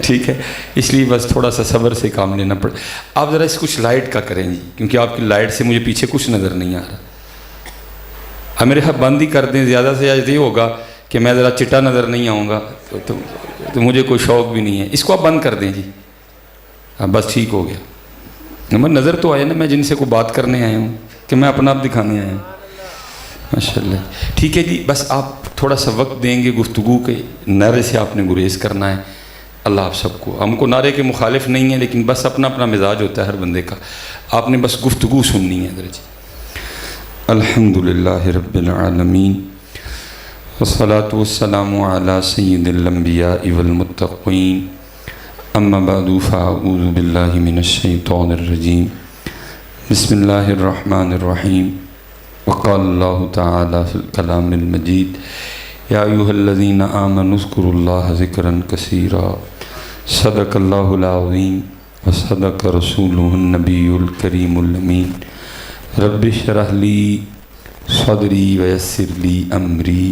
ٹھیک ہے، اس لیے بس تھوڑا سا صبر سے کام لینا پڑے. آپ ذرا اس کچھ لائٹ کا کریں جی، کیونکہ آپ کی لائٹ سے مجھے پیچھے کچھ نظر نہیں آ رہا. اب میرے خیال بند ہی کر دیں، زیادہ سے زیادہ یہ ہوگا کہ میں ذرا چٹا نظر نہیں آؤں گا تو مجھے کوئی شوق بھی نہیں ہے. اس کو آپ بند کر دیں جی. ہاں بس ٹھیک ہو گیا. نظر تو آیا نا، میں جن سے کو بات کرنے آیا ہوں کہ میں اپنا آپ دکھانے آیا ہوں. ماشاء اللہ. ٹھیک ہے جی، بس آپ تھوڑا سا وقت دیں گے گفتگو کے. نعرے سے آپ نے گریز کرنا ہے. اللہ آپ سب کو، ہم کو نعرے کے مخالف نہیں ہیں، لیکن بس اپنا اپنا مزاج ہوتا ہے ہر بندے کا. آپ نے بس گفتگو سننی ہے. ادھر جی. الحمدللہ رب العالمین والصلاة والسلام علی سید الانبیاء والمتقین. اما بعد فاعوذ باللہ من الشیطان الرجیم. بسم اللہ الرحمن الرحیم. وقال اللہ تعالی فی الکلام المجید. یا ایھا الذین آمنوا اذکروا اللہ ذکرا کثیرا. صدق اللہ العظیم وصدق رسولہ النبی الکریم الامین. رب اشرح لی صدری ویسر لی امری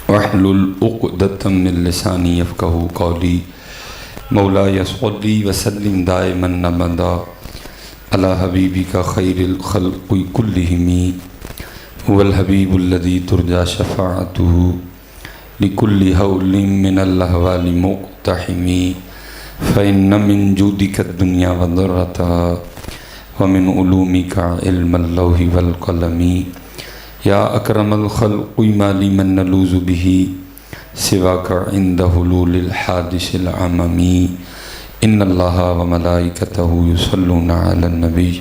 واحلل عقدۃ من لسانی یفقہوا قولی. مولاي صلی وسلم دائما ابدا علی حبیبک خیر الخلق کلہم هو الحبیب الذی ترجى شفاعته لكل حول من الاحوال مقتحم. فإن من جودك الدنيا وضرتها ومن علومك علم اللوح والقلم. یا اکرم الخلق ما لی من نلوذ به سواک عند حلول الحادث العممی. ان اللہ وملائکتہ یصلون علی النبی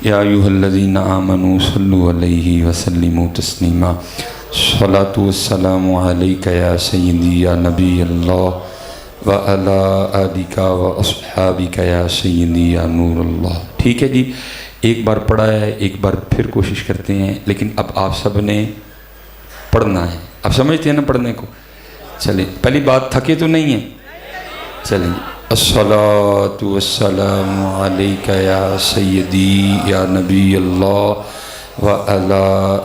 یا ایھا الذین آمنوا صلوا علیہ وسلموا تسلیما. الصلاۃ والسلام علیک یا سیدی یا نبی اللہ وعلی آلک واصحابک یا سیدی یا نور اللہ. ٹھیک ہے جی، ایک بار پڑھا ہے، ایک بار پھر کوشش کرتے ہیں، لیکن اب آپ سب نے پڑھنا ہے. آپ سمجھتے ہیں نا پڑھنے کو؟ چلیں، پہلی بات تھکے تو نہیں ہیں؟ چلیں جی. الصلاۃ والسلام علیک یا سیدی یا نبی اللہ وعلی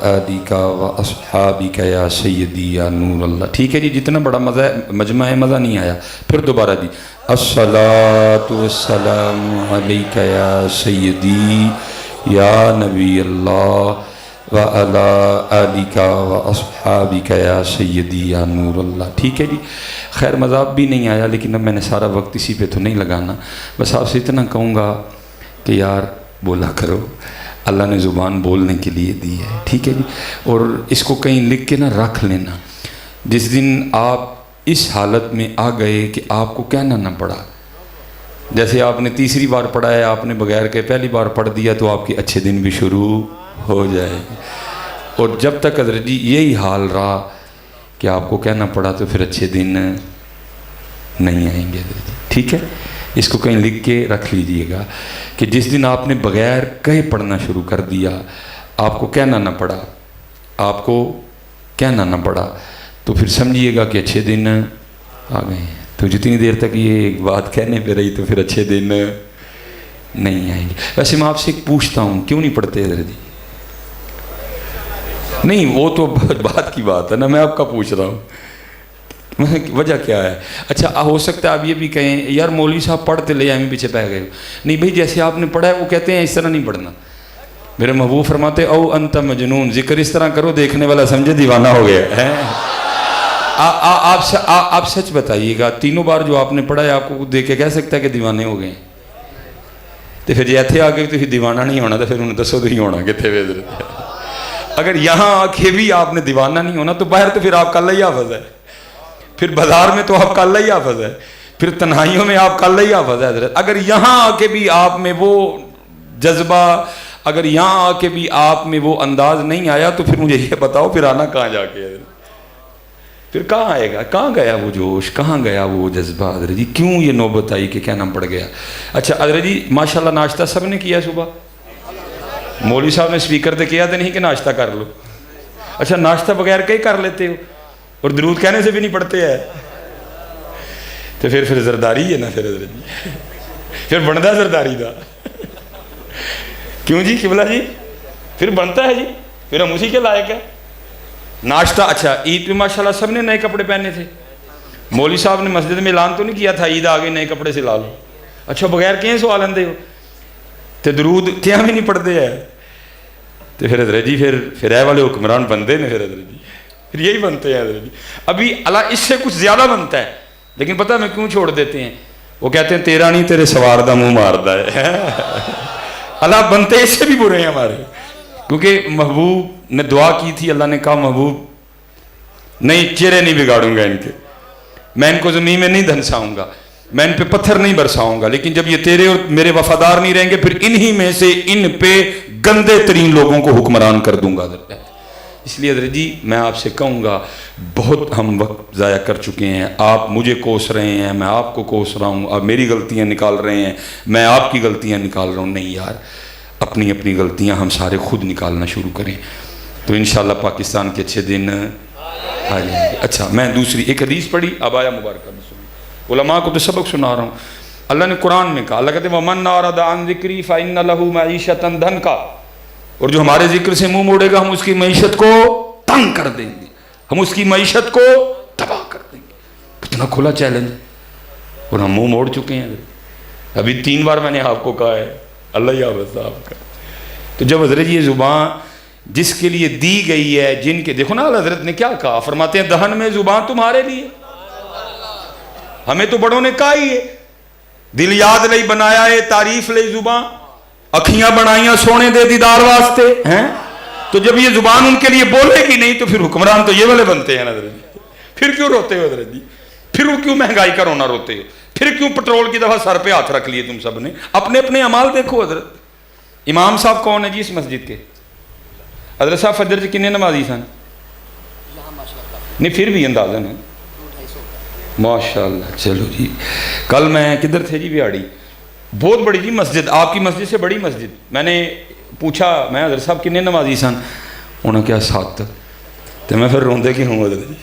آلک واصحابک یا سیدی یا نور اللہ. ٹھیک ہے جی، جتنا بڑا مجمع ہے، مزہ نہیں آیا. پھر دوبارہ جی. الصلاۃ والسلام علیک یا سیدی یا نبی اللہ وعلی آلک واصحابک یا سیدی یا نور اللہ. ٹھیک ہے جی. خیر مذاق بھی نہیں آیا، لیکن اب میں نے سارا وقت اسی پہ تو نہیں لگانا. بس آپ سے اتنا کہوں گا کہ یار بولا کرو. اللہ نے زبان بولنے کے لیے دی ہے. ٹھیک ہے جی. اور اس کو کہیں لکھ کے نہ رکھ لینا. جس دن آپ اس حالت میں آ گئے کہ آپ کو کہنا نہ پڑا، جیسے آپ نے تیسری بار پڑھا ہے، آپ نے بغیر کہ پہلی بار پڑھ دیا، تو آپ کے اچھے دن بھی شروع ہو جائے. اور جب تک حضرت جی یہی حال رہا کہ آپ کو کہنا پڑا، تو پھر اچھے دن نہیں آئیں گے حضرت جی. ٹھیک ہے، اس کو کہیں لکھ کے رکھ لیجئے گا کہ جس دن آپ نے بغیر کہے پڑھنا شروع کر دیا، آپ کو کہنا نہ پڑا، آپ کو کہنا نہ پڑا، تو پھر سمجھیے گا کہ اچھے دن آ گئے ہیں. تو جتنی دیر تک یہ ایک بات کہنے پہ رہی، تو پھر اچھے دن نہیں آئیں گے. ویسے میں آپ سے ایک پوچھتا ہوں، کیوں نہیں پڑھتے حضرت جی؟ نہیں، وہ تو بات کی بات ہے نا، میں آپ کا پوچھ رہا ہوں وجہ کیا ہے. اچھا، ہو سکتا ہے آپ یہ بھی کہیں یار مولوی صاحب پڑھتے لے ہمیں پیچھے پہ گئے. نہیں بھائی، جیسے آپ نے پڑھا ہے وہ کہتے ہیں اس طرح نہیں پڑھنا. میرے محبوب فرماتے او انت مجنون، ذکر اس طرح کرو دیکھنے والا سمجھے دیوانہ ہو گیا ہے. آپ سچ بتائیے گا، تینوں بار جو آپ نے پڑھا ہے آپ کو دیکھ کے کہہ سکتا ہے کہ دیوانے ہو گئے؟ تو پھر جی اتنے آ کے تو دیوانہ نہیں ہونا، تو پھر انہیں دسو تو ہی ہونا کتنے. اگر یہاں آ کے بھی آپ نے دیوانہ نہیں ہونا، تو باہر تو پھر آپ کا اللہ ہی حافظ ہے، پھر بازار میں تو آپ کا اللہ ہی حافظ ہے، پھر تنہائیوں میں آپ کا اللہ ہی حافظ ہے حضرت. اگر یہاں آ کے بھی آپ میں وہ جذبہ، اگر یہاں آ کے بھی آپ میں وہ انداز نہیں آیا، تو پھر مجھے یہ بتاؤ پھر آنا کہاں جا کے ہے؟ پھر کہاں آئے گا؟ کہاں گیا وہ جوش؟ کہاں گیا وہ جذبہ حضرت جی؟ کیوں یہ نوبت آئی کہ کہنا پڑ گیا؟ اچھا حضرت جی، ماشاءاللہ ناشتہ سب نے کیا صبح؟ مولوی صاحب نے سپیکر تے کیا تو نہیں کہ ناشتہ کر لو؟ اچھا، ناشتہ بغیر کہیں کر لیتے ہو اور درود کہنے سے بھی نہیں پڑھتے ہیں؟ تو پھر زرداری ہے نا پھر حضرت جی، پھر بنتا زرداری دا. کیوں جی قبلہ جی؟ پھر بنتا ہے جی، پھر ہم اسی کے لائق ہیں. ناشتہ اچھا، عید پہ ماشاءاللہ سب نے نئے کپڑے پہنے تھے، مولوی صاحب نے مسجد میں اعلان تو نہیں کیا تھا عید آگے نئے کپڑے سلا لو؟ اچھا بغیر کہیں سوال اندے ہو تے درود کیا بھی نہیں پڑھتے ہیں؟ تو پھر حضرت جی پھر اے والے حکمران بنتے ہیں، پھر حضرت جی پھر یہی بنتے ہیں حضرت جی۔ ابھی اللہ اس سے کچھ زیادہ بنتا ہے، لیکن پتہ میں کیوں چھوڑ دیتے ہیں؟ وہ کہتے ہیں تیرا نہیں تیرے سوار دا منہ ماردا ہے۔ اللہ بنتے اس سے بھی برے ہیں ہمارے، کیونکہ محبوب نے دعا کی تھی، اللہ نے کہا محبوب نہیں، چہرے نہیں بگاڑوں گا ان کے، میں ان کو زمین میں نہیں دھنساؤں گا، میں ان پہ پتھر نہیں برساؤں گا، لیکن جب یہ تیرے اور میرے وفادار نہیں رہیں گے پھر انہی میں سے ان پہ گندے ترین لوگوں کو حکمران کر دوں گا۔ اس لیے حضرت جی میں آپ سے کہوں گا، بہت ہم وقت ضائع کر چکے ہیں، آپ مجھے کوس رہے ہیں، میں آپ کو کوس رہا ہوں، آپ میری غلطیاں نکال رہے ہیں، میں آپ کی غلطیاں نکال رہا ہوں۔ نہیں یار، اپنی اپنی غلطیاں ہم سارے خود نکالنا شروع کریں تو انشاءاللہ پاکستان کے اچھے دن آ جائیں گے۔ اچھا میں دوسری ایک حدیث پڑھی، اب آیا مبارکہ میں سنی، علماء کو تو سبق سنا رہا ہوں۔ اللہ نے قرآن میں کہا، اللہ کہتے ہیں وَمَنْ أَعْرَضَ عَنْ ذِكْرِي فَإِنَّ لَهُ مَعِيشَةً ضَنْكًا، اور جو ہمارے ذکر سے منہ موڑے گا ہم اس کی معیشت کو تنگ کر دیں گے، ہم اس کی معیشت کو تباہ کر دیں گے۔ کتنا کھلا چیلنج ہے، اور ہم منہ موڑ چکے ہیں۔ ابھی 3 بار میں نے آپ کو کہا ہے، اللہ یا بس آپ کا۔ تو جب حضرت یہ زبان جس کے لیے دی گئی ہے، جن کے دیکھو نا حضرت نے کیا کہا، فرماتے ہیں دہن میں زبان تمہارے لیے، ہمیں تو بڑوں نے کہا ہی ہے دل یاد لئی بنایا ہے تعریف لئی زبان، اکھیاں بنائیاں سونے دے دیدار واسطے ہیں۔ تو جب یہ زبان ان کے لیے بولے گی نہیں تو پھر حکمران تو یہ والے بنتے ہیں حضرت جی۔ پھر کیوں روتے ہو حضرت جی؟ پھر کیوں مہنگائی کا رونا روتے ہو؟ پھر کیوں پٹرول کی دفعہ سر پہ ہاتھ رکھ لیے تم سب نے؟ اپنے اپنے اعمال دیکھو حضرت۔ امام صاحب کون ہے جی اس مسجد کے؟ حضرت صاحب فجر سے کتنے نمازی سن؟ نہیں پھر بھی اندازہ نا، ماشاءاللہ۔ چلو جی، کل میں کدھر تھے جی؟ بیاڑی، بہت بڑی جی مسجد، آپ کی مسجد سے بڑی مسجد۔ میں نے پوچھا میں حضرت صاحب کتنے نمازی سن؟ انہوں نے کیا 7۔ تو میں پھر روندے کی ہوں حضرت جی؟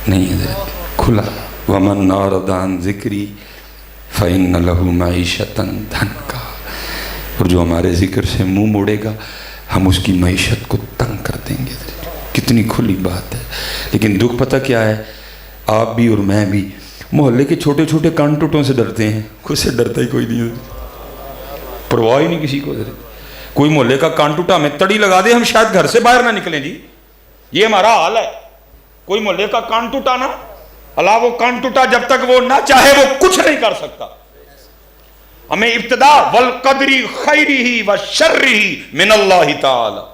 نہیں حضرت، کھلا وَمَنْ أَعْرَضَ عَنْ ذِكْرِي فَإِنَّ لَهُ مَعِيشَةً ضَنْكًا، اور جو ہمارے ذکر سے منہ موڑے گا ہم اس کی معیشت کو تنگ کر دیں گے۔ کتنی کھلی بات ہے، لیکن دکھ پتہ کیا ہے؟ آپ بھی اور میں بھی محلے کے چھوٹے چھوٹے کان ٹوٹوں سے ڈرتے ہیں، خود سے ڈرتا ہی کوئی نہیں، پرواہ ہی نہیں کسی کو۔ کوئی محلے کا کان ٹوٹا ہمیں تڑی لگا دے ہم شاید گھر سے باہر نہ نکلیں جی، یہ ہمارا حال ہے۔ کوئی محلے کا کان ٹوٹا نا، اللہ وہ کان ٹوٹا جب تک وہ نہ چاہے وہ کچھ نہیں کر سکتا۔ ہمیں ابتدا والقدر خیرہ وشرہ من اللہ تعالی،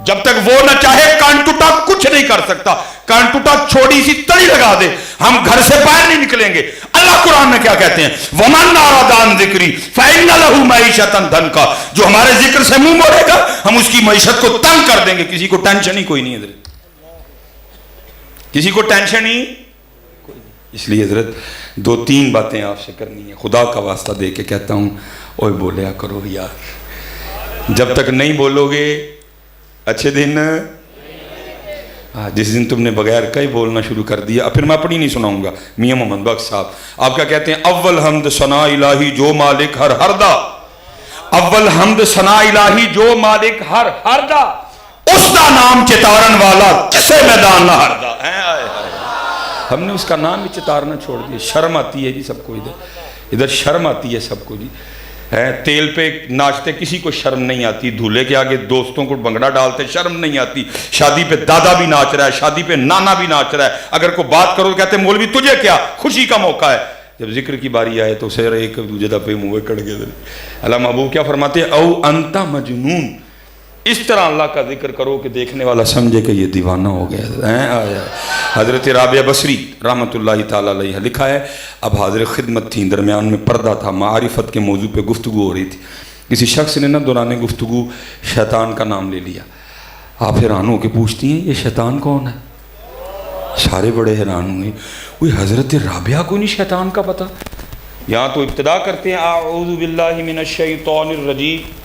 جب تک وہ نہ چاہے کان ٹوٹا کچھ نہیں کر سکتا۔ کان ٹوٹا چھوڑی سی تڑی لگا دے ہم گھر سے باہر نہیں نکلیں گے۔ اللہ قرآن میں کیا کہتے ہیں؟ وَمَنْ أَعْرَضَ عَنْ ذِكْرِي فَإِنَّ لَهُ مَعِيشَةً ضَنْكًا، جو ہمارے ذکر سے منہ موڑے گا ہم اس کی معیشت کو تنگ کر دیں گے۔ کسی کو ٹینشن ہی کوئی نہیں حضرت، کسی کو ٹینشن ہی کوئی نہیں۔ اس لیے حضرت 2-3 باتیں آپ سے کرنی ہیں، خدا کا واسطہ دے کے کہتا ہوں، اوے بولیا کرو یار، جب تک نہیں بولو گے اچھے دن، جس دن تم نے بغیر کہیں بولنا شروع کر دیا، پھر میں اپنی نہیں سناؤں گا۔ میاں محمد بخش صاحب آپ کیا کہتے ہیں؟ اول حمد ثنا الہی جو مالک ہر ہردا، اول حمد ثنا الہی جو مالک ہر ہردا، اس دا نام چتارن والا کسے میدان نہ ہردا۔ ہم نے اس کا نام ہی چتارنا چھوڑ دیا۔ شرم آتی ہے جی سب کو، ادھر شرم آتی ہے سب کو جی۔ تیل پہ ناچتے کسی کو شرم نہیں آتی، دھولے کے آگے دوستوں کو بنگڑا ڈالتے شرم نہیں آتی، شادی پہ دادا بھی ناچ رہا ہے، شادی پہ نانا بھی ناچ رہا ہے، اگر کوئی بات کرو کہتے ہیں مولوی تجھے کیا، خوشی کا موقع ہے۔ جب ذکر کی باری آئے تو اسے ایک دوجہ دفعہ منہ کٹ گئے۔ اللہ محبوب کیا فرماتے ہیں؟ او انت مجنون، اس طرح اللہ کا ذکر کرو کہ دیکھنے والا سمجھے کہ یہ دیوانہ ہو گیا۔ حضرت رابعہ بصری رحمۃ اللہ تعالیٰ علیہ لکھا ہے، اب حاضر خدمت تھیں، درمیان میں پردہ تھا، معرفت کے موضوع پہ گفتگو ہو رہی تھی، کسی شخص نے نہ دوران گفتگو شیطان کا نام لے لیا۔ آپ حیران ہو کے پوچھتی ہیں یہ شیطان کون ہے؟ سارے بڑے حیران ہوئے، کوئی حضرت رابعہ کو نہیں شیطان کا پتہ؟ یہاں تو ابتدا کرتے ہیں اعوذ باللہ من الشیطان الرجیم،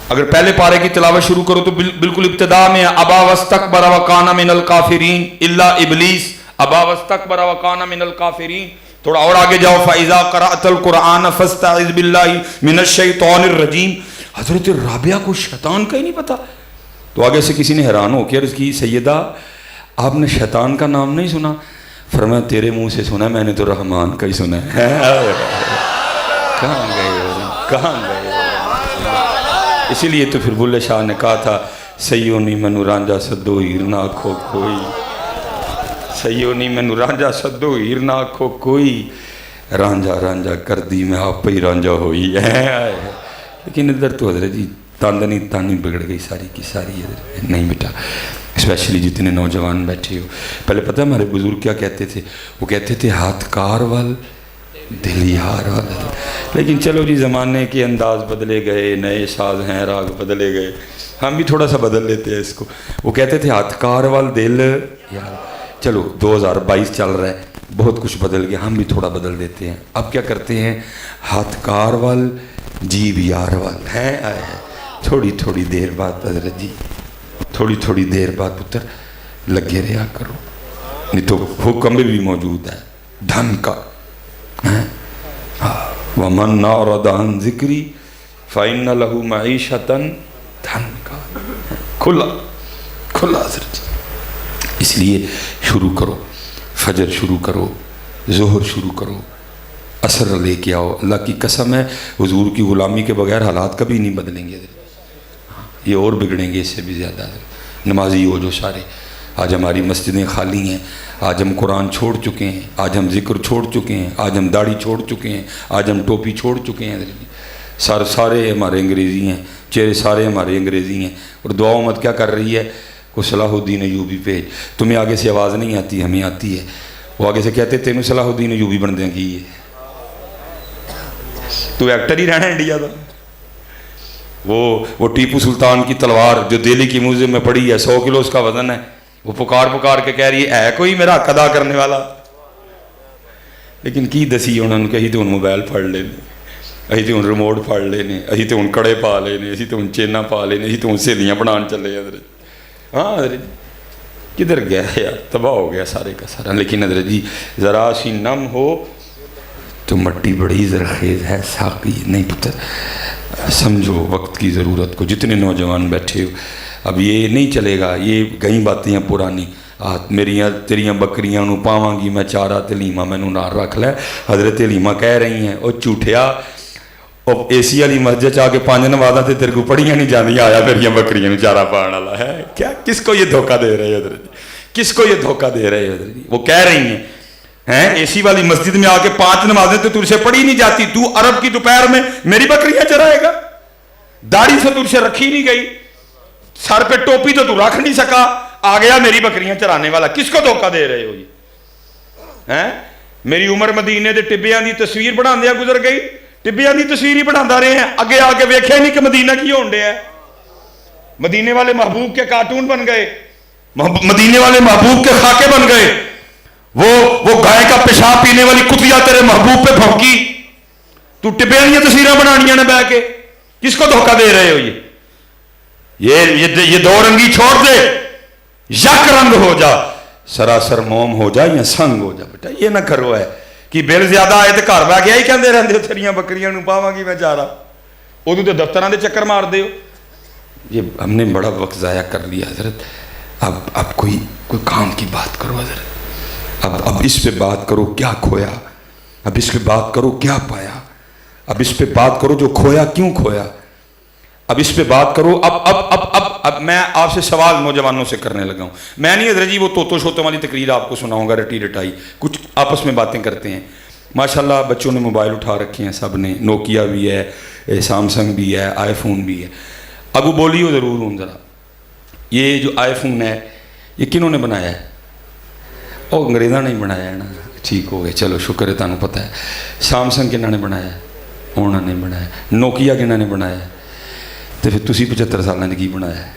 اگر پہلے پارے کی تلاوت شروع کرو تو بالکل ابتدا میں ابا واستکبر وکان من الکافرین الا ابلیس، ابا واستکبر وکان من الکافرین۔ تھوڑا اور آگے جاؤ، فاذا قرأت القرآن فاستعذ باللہ من الشیطان الرجیم۔ حضرت رابعہ کو شیطان کا ہی نہیں پتا؟ تو آگے سے کسی نے حیران ہو کے عرض کی، سیدہ آپ نے شیطان کا نام نہیں سنا؟ فرمایا تیرے منہ سے سنا، میں نے تو رحمان کا ہی سنا ہے۔ کہاں گئے ہو، کہاں گئے ہو؟ اسی لیے تو پھر بلے شاہ نے کہا تھا سیو نہیں مینو رانجا سدو ہیر نہ آکھو کوئی، سیو نہیں مینو رانجا سدو ہیر نہ آکھو کوئی، رانجا رانجا کر دی میں آپ ہی رانجا ہوئی ہے۔ لیکن ادھر تو حضرت جی تاندنی تانی بگڑ گئی ساری کی ساری۔ نہیں بیٹا، اسپیشلی جتنے نوجوان بیٹھے ہو، پہلے پتہ ہمارے بزرگ کیا کہتے تھے؟ وہ کہتے تھے ہاتھ کار وال دل یار وال۔ لیکن چلو جی زمانے کے انداز بدلے گئے، نئے ساز ہیں، راگ بدلے گئے، ہم بھی تھوڑا سا بدل لیتے ہیں اس کو۔ وہ کہتے تھے ہاتھ کار وال دل یار۔ چلو 2022 چل رہا ہے، بہت کچھ بدل گیا، ہم بھی تھوڑا بدل دیتے ہیں۔ اب کیا کرتے ہیں؟ ہاتھ کار وال جیب یار وال ہے۔ تھوڑی تھوڑی دیر بعد حضرت جی، تھوڑی تھوڑی دیر بعد پتر لگے رہا کرو، نہیں تو حکم بھی موجود ہے دھن کا۔ وَمَنْ أَعْرَضَ عَنْ ذِكْرِي فَإِنَّ لَهُ مَعِيشَةً دھن کا کھلا کھلا حضرت جی۔ اس لیے شروع کرو، فجر شروع کرو، ظہر شروع کرو، عصر لے کے آؤ۔ اللہ کی قسم ہے حضور کی غلامی کے بغیر حالات کبھی نہیں بدلیں گے، یہ اور بگڑیں گے اس سے بھی زیادہ۔ نمازی ہو جو سارے، آج ہماری مسجدیں خالی ہیں، آج ہم قرآن چھوڑ چکے ہیں، آج ہم ذکر چھوڑ چکے ہیں، آج ہم داڑھی چھوڑ چکے ہیں، آج ہم ٹوپی چھوڑ چکے ہیں، سارے ہمارے انگریزی ہیں، چہرے سارے ہمارے انگریزی ہیں۔ اور دعا امت کیا کر رہی ہے؟ کو صلاح الدین ایوبی پہ تمہیں آگے سے آواز نہیں آتی، ہمیں آتی ہے۔ وہ آگے سے کہتے تینوں صلاح الدین ایوبی بن دیں گی، تو ایکٹر ہی رہنا ہے انڈیا کا۔ وہ ٹیپو سلطان کی تلوار جو دہلی کی میوزیم میں پڑی ہے، 100 کلو اس کا وزن ہے، وہ پکار کے کہہ رہی ہے کوئی میرا حق ادا کرنے والا؟ لیکن کی دسی انہوں نے کہی تو ان موبائل پھڑ لینے، اسی تو ان ریموٹ پھڑ لینے، اسی تو ان کڑے پا لینے، اسی تو ان چینا پا لینے، اسی تو ان سہیلیاں بنان چلے حضرت۔ ہاں حضرت کدھر گیا یار، تباہ ہو گیا سارے کا سارا۔ لیکن حضرت جی ذرا سی نم ہو تو مٹی بڑی زرخیز ہے ساقی، نہیں پتہ سمجھو وقت کی ضرورت کو۔ جتنے نوجوان بیٹھے ہو، اب یہ نہیں چلے گا، یہ گئی باتیں ہیں پرانی، میریاں تیریاں بکریاں نو پاواں گی میں چارہ تے لیما مینوں نال رکھ لے۔ حضرت لیما کہہ رہی ہیں او جھوٹیا، او اے سی والی مسجد آ کے 5 نمازاں تے تیرے کو پڑھیاں نہیں جاندیاں، آیا میریاں بکریاں نو چارہ پاؤن والا ہے کیا؟ کس کو یہ دھوکہ دے رہے حضرت جی؟ کس کو یہ دھوکہ دے رہے حضرت جی؟ وہ کہہ رہی ہیں اے سی والی مسجد میں آ کے 5 نمازیں تو تجھ سے پڑھی نہیں جاتی، تو عرب کی دوپہر میں میری بکریاں چرائے گا؟ داڑھی سے تجھ سے رکھی نہیں گئی، سر پہ ٹوپی تو رکھ نہیں سکا، آ گیا میری بکریاں چرانے والا۔ کس کو دھوکہ دے رہے ہو یہ؟ میری عمر مدینے دے ٹبیاں دی تصویر بناندیا گزر گئی، ٹبیاں دی تصویر ہی بناندہ رہے ہیں، اگے آ کے ویکھے نہیں کہ مدینہ کی ہونڈے ہے۔ مدینے والے محبوب کے کارٹون بن گئے، مدینے والے محبوب کے خاکے بن گئے۔ وہ گائے کا پیشاب پینے والی کتیا تیرے محبوب پہ بھونکی، تو ٹبیاں دی تصویریں بنانیاں نے بہ کے۔ کس کو دھوکہ دے رہے ہو یہ 2 رنگی چھوڑ دے، یک رنگ ہو جا، سراسر موم ہو جا یا سنگ ہو جا۔ بیٹا یہ نہ کرو ہے کہ بل زیادہ آئے تو گھر بہ گیا ہی کہندے رہندے ہو تیریاں بکریاں نو پاواں گی میں چارہ، ادو تو دفتراں دے چکر مار دے ہو۔ یہ ہم نے بڑا وقت ضائع کر لیا حضرت۔ اب کوئی کام کی بات کرو حضرت، اب اس پہ بات کرو کیا کھویا، اب اس پہ بات کرو کیا پایا، اب اس پہ بات کرو جو کھویا کیوں کھویا، اب اس پہ بات کرو۔ اب میں آپ سے سوال نوجوانوں سے کرنے لگا ہوں، میں نہیں حضرت جی وہ توتو شوتوں والی تقریر آپ کو سناؤں گا رٹی رٹائی، کچھ آپس میں باتیں کرتے ہیں۔ ماشاءاللہ بچوں نے موبائل اٹھا رکھے ہیں، سب نے، نوکیا بھی ہے، سامسنگ بھی ہے، آئی فون بھی ہے۔ ابو بولیو ضرور ہوں ذرا، یہ جو آئی فون ہے یہ کنہوں نے بنایا ہے؟ وہ انگریزاں نے بنایا ہے نا، ٹھیک ہو گئے، چلو شکر ہے تانوں پتہ ہے۔ سامسنگ کنہاں نے بنایا ہے؟ انہوں نے بنایا۔ نوکیا کنہاں نے بنایا ہے؟ تو پھر تسی 75 سالوں نے کی بنایا ہے؟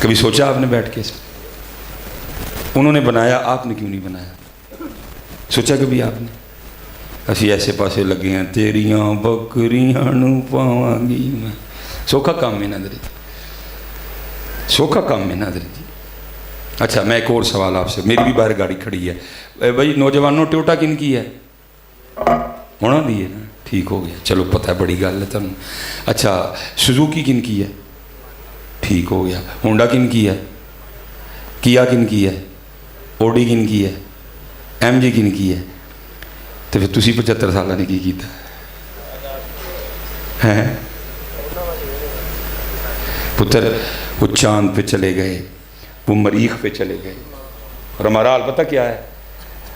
کبھی سوچا آپ نے بیٹھ کے؟ انہوں نے بنایا، آپ نے کیوں نہیں بنایا؟ سوچا کبھی آپ نے؟ اسی ایسے پاسے لگے ہیں، تیریاں بکریاں نو پاواں گی میں۔ سوکھا کام ہے نا حضرت جی، سوکھا کام ہے نا حضرت جی۔ اچھا میں ایک اور سوال آپ سے، میری بھی باہر گاڑی کھڑی ہے بھائی، نوجوانوں ٹوٹا کن کی ہے؟ ہونا دی ہے نا، ٹھیک ہو گیا، چلو پتہ ہے بڑی گل ہے تمہیں۔ اچھا سوزوکی کن کی ہے؟ ٹھیک ہو گیا۔ ہونڈا کن کی ہے؟ کیا کن کی ہے, اوڈی کن کی ہے, ایم جی کن کی ہے, تو پھر تسی 75 سالہ نے کی کیتا ہے؟ پتر وہ چاند پہ چلے گئے, وہ مریخ پہ چلے گئے, اور ہمارا حال پتہ کیا ہے؟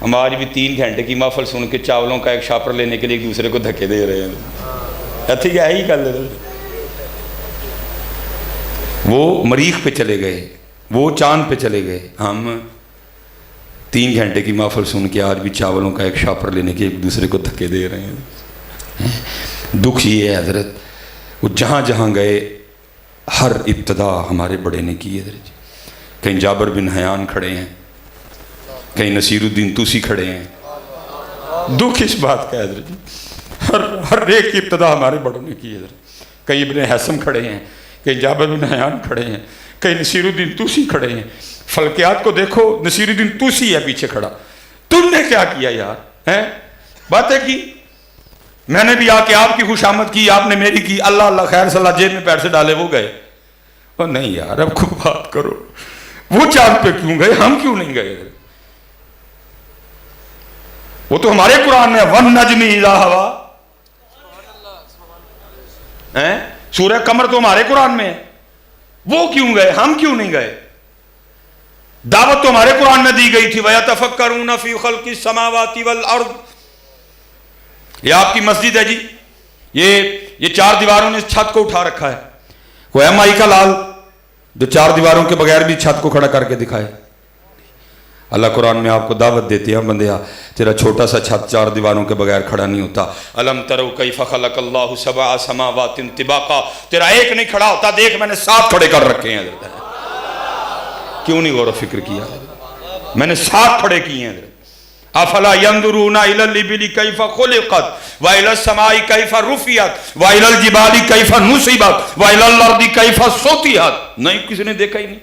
ہم آج بھی 3 گھنٹے کی محفل سن کے چاولوں کا ایک شاپر لینے کے لیے ایک دوسرے کو دھکے دے رہے ہیں. ٹھیک ہے ہی کر لے. وہ مریخ پہ چلے گئے, وہ چاند پہ چلے گئے, ہم 3 گھنٹے کی محفل سن کے آج بھی چاولوں کا ایک شاپر لینے کے ایک دوسرے کو دھکے دے رہے ہیں. دکھ یہ ہے حضرت, وہ جہاں جہاں گئے ہر ابتدا ہمارے بڑے نے کی ہے حضرت جی. کہیں جابر بن حیان کھڑے ہیں, کہیں نصیر الدین توسی کھڑے ہیں. دکھ اس بات کا ہے حضرت جی, ہر ایک کی ابتدا ہمارے بڑوں نے کی ہے حضرت. کہیں ابن حیثم کھڑے ہیں, کہیں جابر بن حیان کھڑے ہیں, کہیں نصیر الدین توسی کھڑے ہیں. فلکیات کو دیکھو, نصیر الدین توسی ہے پیچھے کھڑا. تم نے کیا کیا یار, ہیں باتیں کی, میں نے بھی آ کے آپ کی خوشامد کی, آپ نے میری کی, اللہ اللہ خیر صلاح, جیب میں پیر سے ڈالے وہ گئے. اور نہیں یار اب کو بات کرو, وہ چاند پہ کیوں گئے, ہم کیوں نہیں گئے؟ وہ تو ہمارے قرآن میں وَالنَّجْمِ إِذَا هَوَىٰ, سورہ قمر تو ہمارے قرآن میں ہے. وہ کیوں گئے, ہم کیوں نہیں گئے؟ دعوت تو ہمارے قرآن میں دی گئی تھی, وَيَتَفَكَّرُونَ فِي خَلْقِ السَّمَاوَاتِ وَالْأَرْضِ. یہ آپ کی مسجد ہے جی, یہ 4 دیواروں نے چھت کو اٹھا رکھا ہے. کوئی ایم آئی کا لال جو 4 دیواروں کے بغیر بھی چھت کو کھڑا کر کے دکھائے. اللہ قرآن میں آپ کو دعوت دیتے ہیں, بندیا تیرا چھوٹا سا چھت 4 دیواروں کے بغیر کھڑا نہیں ہوتا. الم تروا کیف خلق اللہ 7 سماوات طباقا, تیرا ایک نہیں کھڑا ہوتا, دیکھ میں نے 7 کھڑے کر رکھے ہیں. کیوں نہیں غور و فکر کیا؟ میں نے 7 کھڑے کیے ہیں. افلا ينظرون الى الابل كيف خلقت والى السماء كيف رفعت والى الجبال كيف نصبت والى الارض كيف سطحت. نہیں کسی نے دیکھا ہی نہیں.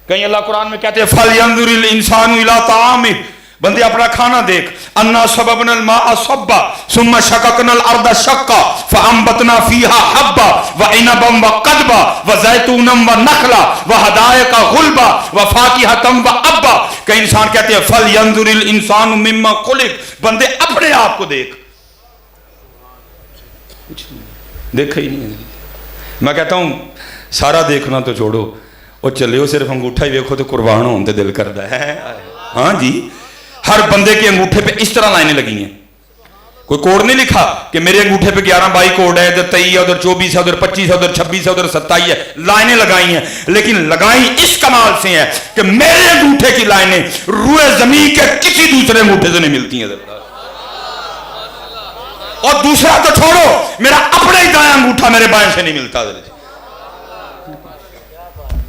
کہیں اللہ قرآن میں کہتے ہیں فَلْيَنظُرِ الْإِنسَانُ إِلَىٰ طَعَامِهِ, بندے اپنا کھانا دیکھ. اَنَّا صَبَبْنَا الْمَاءَ صَبًّا ثُمَّ شَقَقْنَا الْأَرْضَ شَقًّا فَأَنبَتْنَا فِيهَا حَبًّا وَعِنَبًا وَقَضْبًا وَزَيْتُونًا وَنَخْلًا وَحَدَائِقَ غُلْبًا وَفَاكِهَةً وَأَبًّا. کہ انسان کہتے ہیں فَلْيَنظُرِ الْإِنسَانُ مِمَّا خُلِقَ, بندے اپنے آپ کو دیکھ. کچھ نہیں دیکھا ہی نہیں. میں کہتا ہوں سارا دیکھنا تو چھوڑو, اور چلے ہو صرف انگوٹھا ہی دیکھو تو قربان ہونے دل کرتا ہے. ہاں جی, ہر بندے کے انگوٹھے پہ اس طرح لائنیں لگی ہیں. کوئی کوڈ نہیں لکھا کہ میرے انگوٹھے پہ 11-22 کوڈ ہے, ادھر 23 ہے, ادھر 24 ہے, ادھر 25 ہے, ادھر 26 ہے, ادھر 27 ہے. لائنیں لگائی ہیں, لیکن لگائی اس کمال سے ہیں کہ میرے انگوٹھے کی لائنیں روئے زمین کے کسی دوسرے انگوٹھے سے نہیں ملتی ہیں. اور دوسرا تو چھوڑو, میرا اپنا ہی دایاں انگوٹھا میرے بائیں سے نہیں ملتا.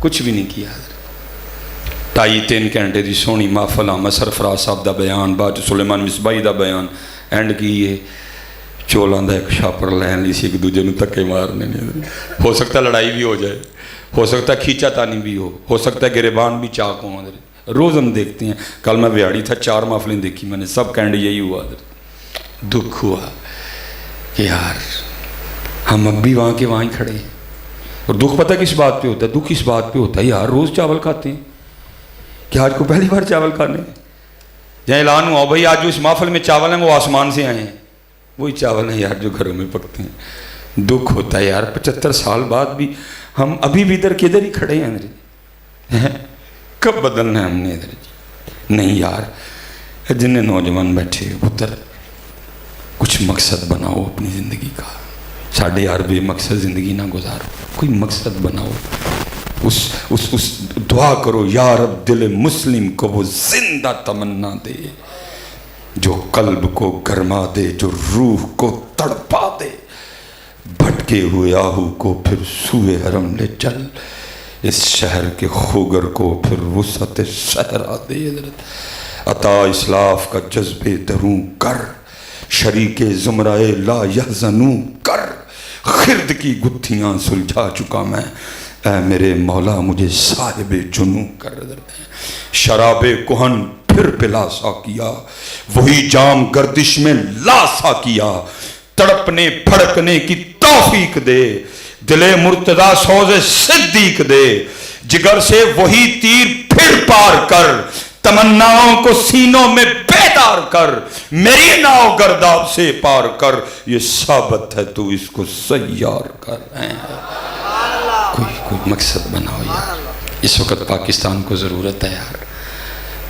کچھ بھی نہیں کیا. 2.5-3 گھنٹے دی سونی محفل, مسر فراز صاحب دا بیان, بعد سلیمان مصباحی دا بیان, اینڈ کیے چولاں دا ایک شاپر لین لی سی, ایک دوجے نو تکے مارنے. ہو سکتا ہے لڑائی بھی ہو جائے, ہو سکتا ہے کھینچا تانی بھی ہو سکتا ہے گریبان بھی چاک ہوں. روز ہم دیکھتے ہیں. کل میں بیاڑی تھا, 4 محفلیں دیکھی میں نے, سب کینڈ یہی ہوا. دکھ ہوا کہ یار ہم اب بھی وہاں کے وہاں ہی کھڑے ہیں. اور دکھ پتہ کس بات پہ ہوتا ہے؟ دکھ اس بات پہ ہوتا ہے یار روز چاول کھاتے ہیں, کہ آج کو پہلی بار چاول کھانے. جہاں اعلان ہوا بھائی آج جو اس محفل میں چاول ہیں وہ آسمان سے آئے ہیں, وہی چاول ہیں یار جو گھروں میں پکتے ہیں. دکھ ہوتا ہے یار 75 سال بعد بھی ہم ابھی بھی ادھر کدھر ہی کھڑے ہیں. کب بدلنا ہے ہم نے ادھر جی؟ نہیں یار, جن نوجوان بیٹھے ادھر کچھ مقصد بناؤ اپنی زندگی کا. ساڑھے یار بے مقصد زندگی نہ گزارو, کوئی مقصد بناؤ. اس دعا کرو یا رب دل مسلم کو وہ زندہ تمنا دے, جو قلب کو گرما دے, جو روح کو تڑپا دے. بھٹکے ہوئے آہو کو پھر سوئے حرم لے چل, اس شہر کے خوگر کو پھر وسعت صحرا دے. عطا اسلاف کا جذبے دروں کر, شریک زمرائے لا یحزنوں کر. خرد کی گتھیاں سلجھا چکا میں, اے میرے مولا مجھے صاحب جنوں کر. شراب کہن پھر پلا سا کیا, وہی جام گردش میں لا سا کیا. تڑپنے پھڑکنے کی توفیق دے, دل مرتضی سوز صدیق دے. جگر سے وہی تیر پھر سر پار کر، تمناؤں کو سینوں میں بیدار کر، میری ناؤ گرداب سے پار کر، یہ ثابت ہے تو اس کو سیار کر۔ کوئی مقصد بناؤ یار، اس وقت پاکستان کو ضرورت ہے یار۔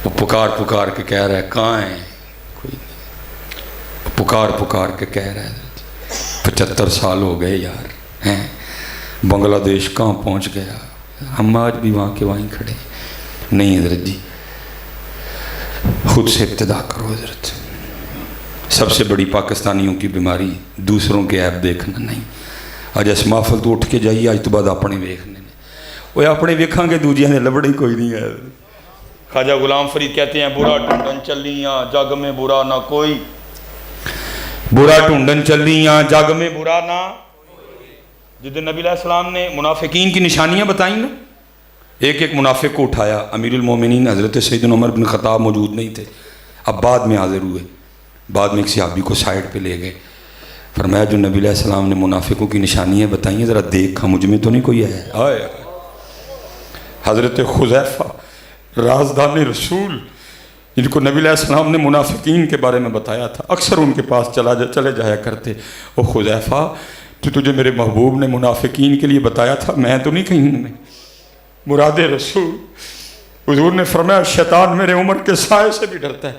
وہ پکار کے کہہ رہا ہے کہاں ہے، کوئی نہیں، پکار کے کہہ رہا ہے 75 سال ہو گئے یار، ہیں بنگلہ دیش کہاں پہنچ گیا، ہم آج بھی وہاں کے وہیں کھڑے۔ نہیں حضرت جی، خود سے ابتدا کرو حضرت۔ سب سے بڑی پاکستانیوں کی بیماری دوسروں کے عیب دیکھنا نہیں۔ آج اس محفل تو اٹھ کے جائیے، آج تو بعد اپنے ویکھنے نے، وہ اپنے ویکھاں گے دوجیاں نے لبڑی کوئی نہیں ہے۔ خواجہ غلام فرید کہتے ہیں برا ٹونڈن چلیاں جگ میں برا نہ کوئی، برا ٹونڈن چلیاں جگ میں برا نہ۔ جدن نبی علیہ السلام نے منافقین کی نشانیاں بتائیں نا، ایک ایک منافق کو اٹھایا، امیر المومنین حضرت سیدنا عمر بن خطاب موجود نہیں تھے، اب بعد میں حاضر ہوئے، بعد میں ایک صحابی کو سائیڈ پہ لے گئے، فرمایا جو نبی علیہ السلام نے منافقوں کی نشانیاں بتائیں ذرا دیکھا مجھ میں تو نہیں کوئی ہے۔ آئے حضرت حذیفہ رازدان رسول، جن کو نبی علیہ السلام نے منافقین کے بارے میں بتایا تھا، اکثر ان کے پاس چلے جایا کرتے، او حذیفہ تو تجھے میرے محبوب نے منافقین کے لیے بتایا تھا، میں تو نہیں کہیں ان میں مراد رسول۔ حضور نے فرمایا شیطان میرے عمر کے سائے سے بھی ڈرتا ہے،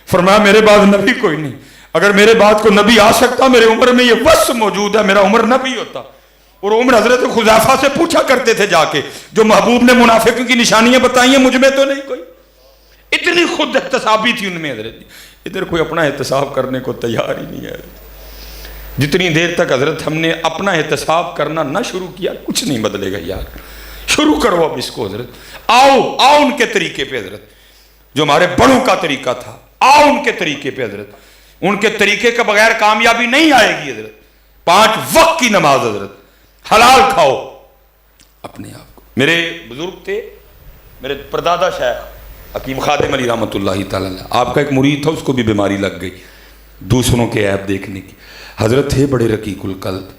فرمایا میرے بعد نبی کوئی نہیں، اگر میرے بعد کو نبی آ سکتا میرے عمر میں یہ وصف موجود ہے میرا عمر نبی ہوتا۔ اور عمر حضرت حذیفہ سے پوچھا کرتے تھے جا کے جو محبوب نے منافقوں کی نشانیاں بتائی ہیں مجھ میں تو نہیں کوئی، اتنی خود احتسابی تھی ان میں حضرت۔ ادھر کوئی اپنا احتساب کرنے کو تیار ہی نہیں ہے۔ جتنی دیر تک حضرت ہم نے اپنا احتساب کرنا نہ شروع کیا کچھ نہیں بدلے گا یار۔ شروع کرو اب اس کو حضرت، آؤ ان کے طریقے پہ حضرت، جو ہمارے بڑوں کا طریقہ تھا، آؤ ان کے طریقے پہ حضرت، ان کے طریقے کے بغیر کامیابی نہیں آئے گی حضرت۔ 5 وقت کی نماز حضرت، حلال کھاؤ اپنے آپ کو۔ میرے بزرگ تھے، میرے پردادا شیخ حکیم خادم علی رحمۃ اللہ تعالیٰ، آپ کا ایک مرید تھا، اس کو بھی بیماری لگ گئی دوسروں کے عیب دیکھنے کی، حضرت تھے بڑے رقیق القلب۔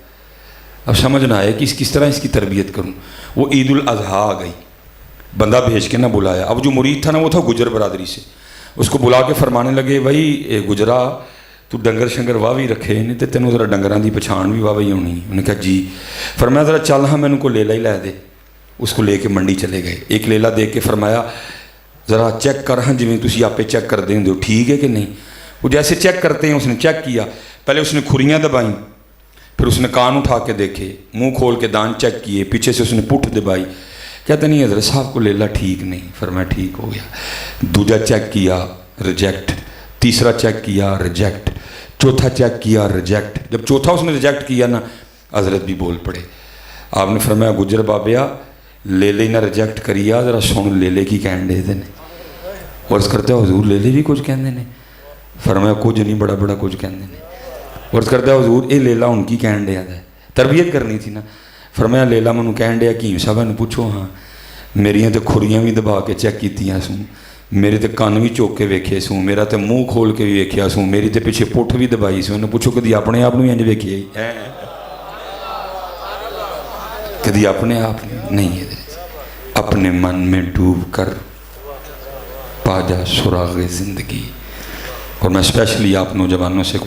اب سمجھ نہ آئے کہ کس طرح اس کی تربیت کروں۔ وہ عید الاضحیٰ آ گئی، بندہ بھیج کے نہ بلایا، اب جو مرید تھا نا وہ تھا گجر برادری سے، اس کو بلا کے فرمانے لگے بھائی اے گجرا تو ڈنگر شنگر واہ بھی رکھے نہیں تے تینوں ذرا ڈنگراں دی پچھان بھی واہ بھی ہونی۔ انہوں نے کہا جی، فرمایا ذرا چل ہاں میں ان کو لیلا ہی لے دے۔ اس کو لے کے منڈی چلے گئے، ایک لیلا دے کے فرمایا ذرا چیک کر ہاں جی تسی آپ پہ چیک کر دیں دو ٹھیک ہے کہ نہیں۔ وہ جیسے چیک کرتے ہیں اس نے چیک کیا، پہلے اس نے کھریاں دبائیں، پھر اس نے کان اٹھا کے دیکھے، منہ کھول کے دان چیک کیے، پیچھے سے اس نے پٹھ دبائی، کہتے نہیں حضرت صاحب کو لیلا ٹھیک نہیں۔ فرمایا ٹھیک ہو گیا۔ دوجا چیک کیا ریجیکٹ، تیسرا چیک کیا ریجیکٹ، چوتھا چیک کیا ریجیکٹ۔ جب چوتھا اس نے ریجیکٹ کیا نا حضرت بھی بول پڑے۔ آپ نے فرمایا گجر بابیا لیلے نہ ریجیکٹ کریا، ذرا سن لیلے کی کہن دے دینے۔ اور اس کرتے حضور لیلے بھی کچھ کہن دینے؟ فرمایا کچھ نہیں، بڑا بڑا کچھ کہن دینے۔ اور اس کرتے حضور اے لیلا ان کی کہن دیا ہے، تربیت کرنی تھی نا۔ فرمایا لیلا منو کہن دیا کیم صاحب نے پوچھو ہاں میریاں تے کھریاں بھی دبا کے چیک کیتیاں سوں، میرے تے کان بھی چوک کے ویکھے سوں، میرا تے منہ کھول کے بھی ویکھیا سوں، میری تے پیچھے پٹھ بھی دبائی سوں۔ انہیں پوچھو کدی اپنے آپ نو انج ویکھیا ہی کدی اپنے آپ نہیں ہے۔ اپنے من میں ڈوب کر پا جا سراغ زندگی۔ اور میں اسپیشلی آپ نوجوانوں سے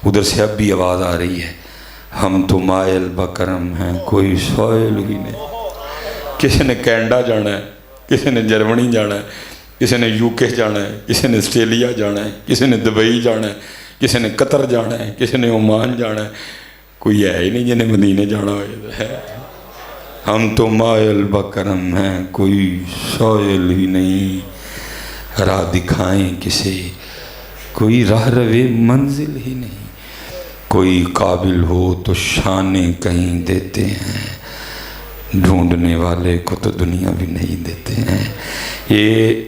ادھر سے اب بھی آواز آ رہی ہے، ہم تو مائل بکرم ہیں کوئی سوئل ہی نہیں۔ کسی نے کینیڈا جانا ہے، کسی نے جرمنی جانا ہے، کسی نے یو کے جانا ہے، کسی نے آسٹریلیا جانا ہے، کسی نے دبئی جانا ہے، کسی نے قطر جانا ہے، کسی نے عمان جانا ہے، کوئی ہے ہی نہیں جنہیں مدینے جانا ہے۔ ہم تو مائل بکرم ہیں کوئی سوئل ہی نہیں، راہ دکھائیں کسے کوئی راہ روے منزل ہی نہیں، کوئی قابل ہو تو شانیں کہیں دیتے ہیں، ڈھونڈنے والے کو تو دنیا بھی نہیں دیتے ہیں۔ یہ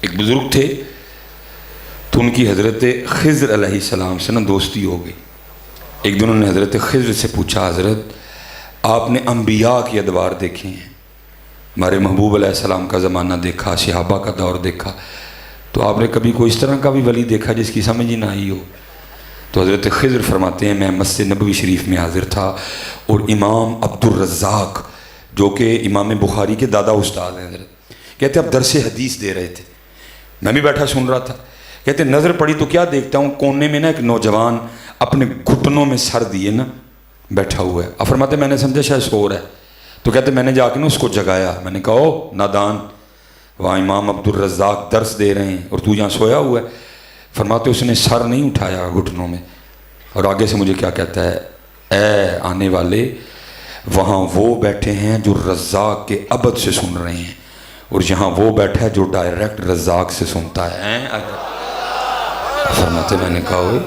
ایک بزرگ تھے تو ان کی حضرت خضر علیہ السلام سے نا دوستی ہو گئی۔ ایک دن انہوں نے حضرت خضر سے پوچھا حضرت آپ نے انبیاء کی ادوار دیکھے ہیں، ہمارے محبوب علیہ السلام کا زمانہ دیکھا، صحابہ کا دور دیکھا، تو آپ نے کبھی کوئی اس طرح کا بھی ولی دیکھا جس کی سمجھ ہی نہ آئی ہو؟ تو حضرت خضر فرماتے ہیں میں مسجد نبوی شریف میں حاضر تھا اور امام عبد الرزاق جو کہ امام بخاری کے دادا استاد ہیں حضرت، کہتے اب درس حدیث دے رہے تھے، میں بھی بیٹھا سن رہا تھا، کہتے نظر پڑی تو کیا دیکھتا ہوں کونے میں نا ایک نوجوان اپنے گھٹنوں میں سر دیے نا بیٹھا ہوا ہے. اب فرماتے میں نے سمجھا شاید سو رہا ہے، تو کہتے میں نے جا کے نا اس کو جگایا، میں نے کہا او نادان، وہاں امام عبدالرزاق درس دے رہے ہیں اور تو یہاں سویا ہوا ہے. فرماتے اس نے سر نہیں اٹھایا گھٹنوں میں، اور آگے سے مجھے کیا کہتا ہے، اے آنے والے، وہاں وہ بیٹھے ہیں جو رزاق کے ابد سے سن رہے ہیں، اور یہاں وہ بیٹھا ہے جو ڈائریکٹ رزاق سے سنتا ہے. فرماتے میں نے کہا ہوئے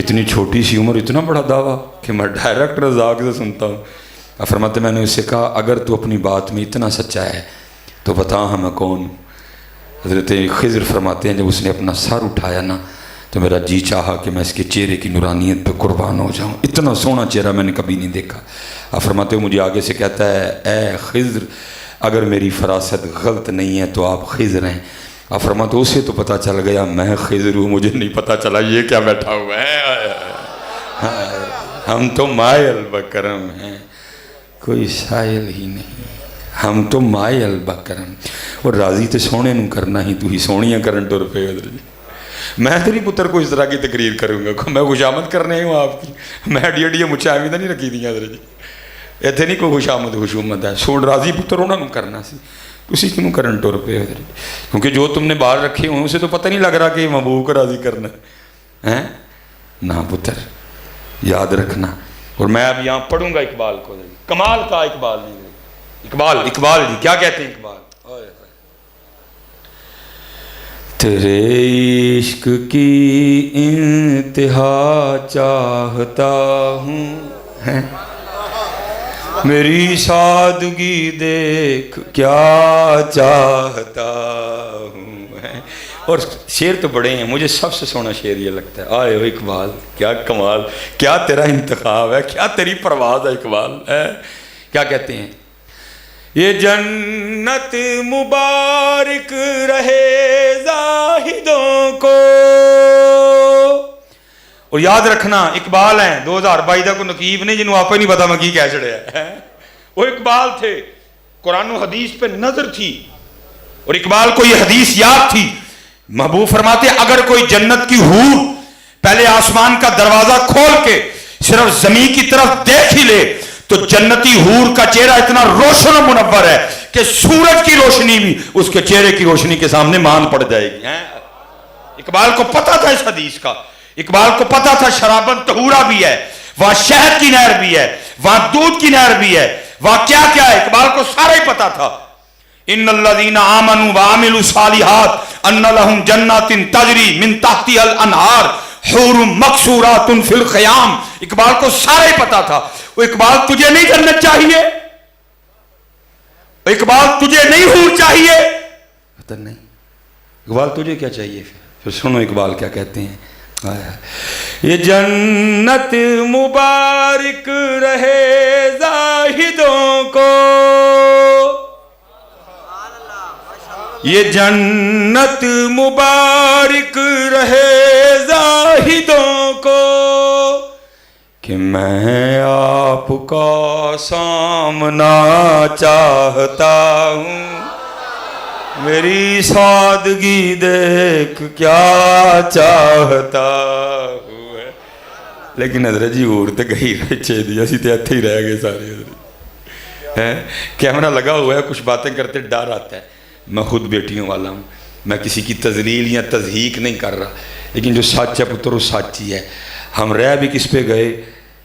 اتنی چھوٹی سی عمر اتنا بڑا دعویٰ کہ میں ڈائریکٹ رزاق سے سنتا ہوں. فرماتے میں نے اس سے کہا اگر تو اپنی بات میں اتنا سچا ہے تو بتا ہمیں کون. حضرت خضر فرماتے ہیں جب اس نے اپنا سر اٹھایا نا تو میرا جی چاہا کہ میں اس کے چہرے کی نورانیت پہ قربان ہو جاؤں، اتنا سونا چہرہ میں نے کبھی نہیں دیکھا. فرماتے مجھے آگے سے کہتا ہے اے خضر اگر میری فراست غلط نہیں ہے تو آپ خضر ہیں. فرماتے اسے تو پتہ چل گیا میں خضر ہوں، مجھے نہیں پتہ چلا یہ کیا بیٹھا ہوا ہے. ہم تو مائے البکرم ہیں، کوئی سائل ہی نہیں، ہم تو مائے البکرم. اور راضی تے سونے نوں کرنا ہی تو ہی سونیاں کرن ٹر پے. حضرت جی میں تیری پتر کو اس طرح کی تقریر کروں گا، میں خوشامد کرنے ہوں آپ کی، میں اڈیاں مچھاں بھی نہیں رکھی دیا. حضرت جی اتنے نہیں کوئی خوشامد خوشومت ہے، سوڑ راضی پتر انہوں نے کرنا سی، اسی کیوں کرن ٹر پے. حضرت کیونکہ جو تم نے باہر رکھے ہوئے اسے تو پتہ نہیں لگ رہا کہ محبوب کو راضی کرنا ہے نہ. پتر یاد رکھنا. اور میں اب یہاں پڑھوں گا اقبال کو، کمال کا اقبال نہیں، اقبال جی کیا کہتے ہیں اقبال، تیرے عشق کی انتہا چاہتا ہوں، میری سادگی دیکھ کیا چاہتا ہوں. اور شعر تو بڑے ہیں، مجھے سب سے سونا شعر یہ لگتا ہے، آئے ہو اقبال کیا کمال، کیا تیرا انتخاب ہے، کیا تیری پرواز ہے اقبال. کیا کہتے ہیں، یہ جنت مبارک رہے زاہدوں کو. اور یاد رکھنا اقبال ہیں 2022 کو نقیب نے جنہوں آپ ہی نہیں پتا میں کی کہہ چڑھے ہیں. وہ اقبال تھے، قرآن و حدیث پہ نظر تھی اور اقبال کو یہ حدیث یاد تھی. محبوب فرماتے اگر کوئی جنت کی حور پہلے آسمان کا دروازہ کھول کے صرف زمین کی طرف دیکھ ہی لے تو جنتی حور کا چہرہ اتنا روشن و منور ہے کہ سورج کی روشنی بھی اس کے چہرے کی روشنی کے سامنے مان پڑ جائے گی. اقبال کو پتا تھا اس حدیث کا، اقبال کو پتا تھا شرابن طہورہ بھی ہے، وہاں شہد کی نہر بھی ہے، وہاں دودھ کی نہر بھی ہے، وہاں کیا کیا ہے، اقبال کو سارا ہی پتا تھا. ان الذین آمنوا وعملوا الصالحات ان لهم جنات تجری من تحتها الانہار حور مقصورات فی الخیام. اقبال کو سارا ہی پتا تھا. وہ اقبال تجھے نہیں جنت چاہیے، اقبال تجھے نہیں حور چاہیے، پتہ نہیں اقبال تجھے کیا چاہیے. پھر سنو اقبال کیا کہتے ہیں، یہ جنت مبارک رہے زاہدوں کو، یہ جنت مبارک رہے زاہدوں کو کہ میں آپ کا سامنا چاہتا ہوں، میری سادگی دیکھ کیا چاہتا ہوں. لیکن حضرت جی اور تو گئی رچے دی، اسی تو اتھے ہی رہ گئے سارے. حضرت کیمرہ لگا ہوا ہے، کچھ باتیں کرتے ڈر آتا ہے. میں خود بیٹیوں والا ہوں، میں کسی کی تذلیل یا تضحیق نہیں کر رہا، لیکن جو سچ ہے پتر وہ سچ ہی ہے. ہم رہ بھی کس پہ گئے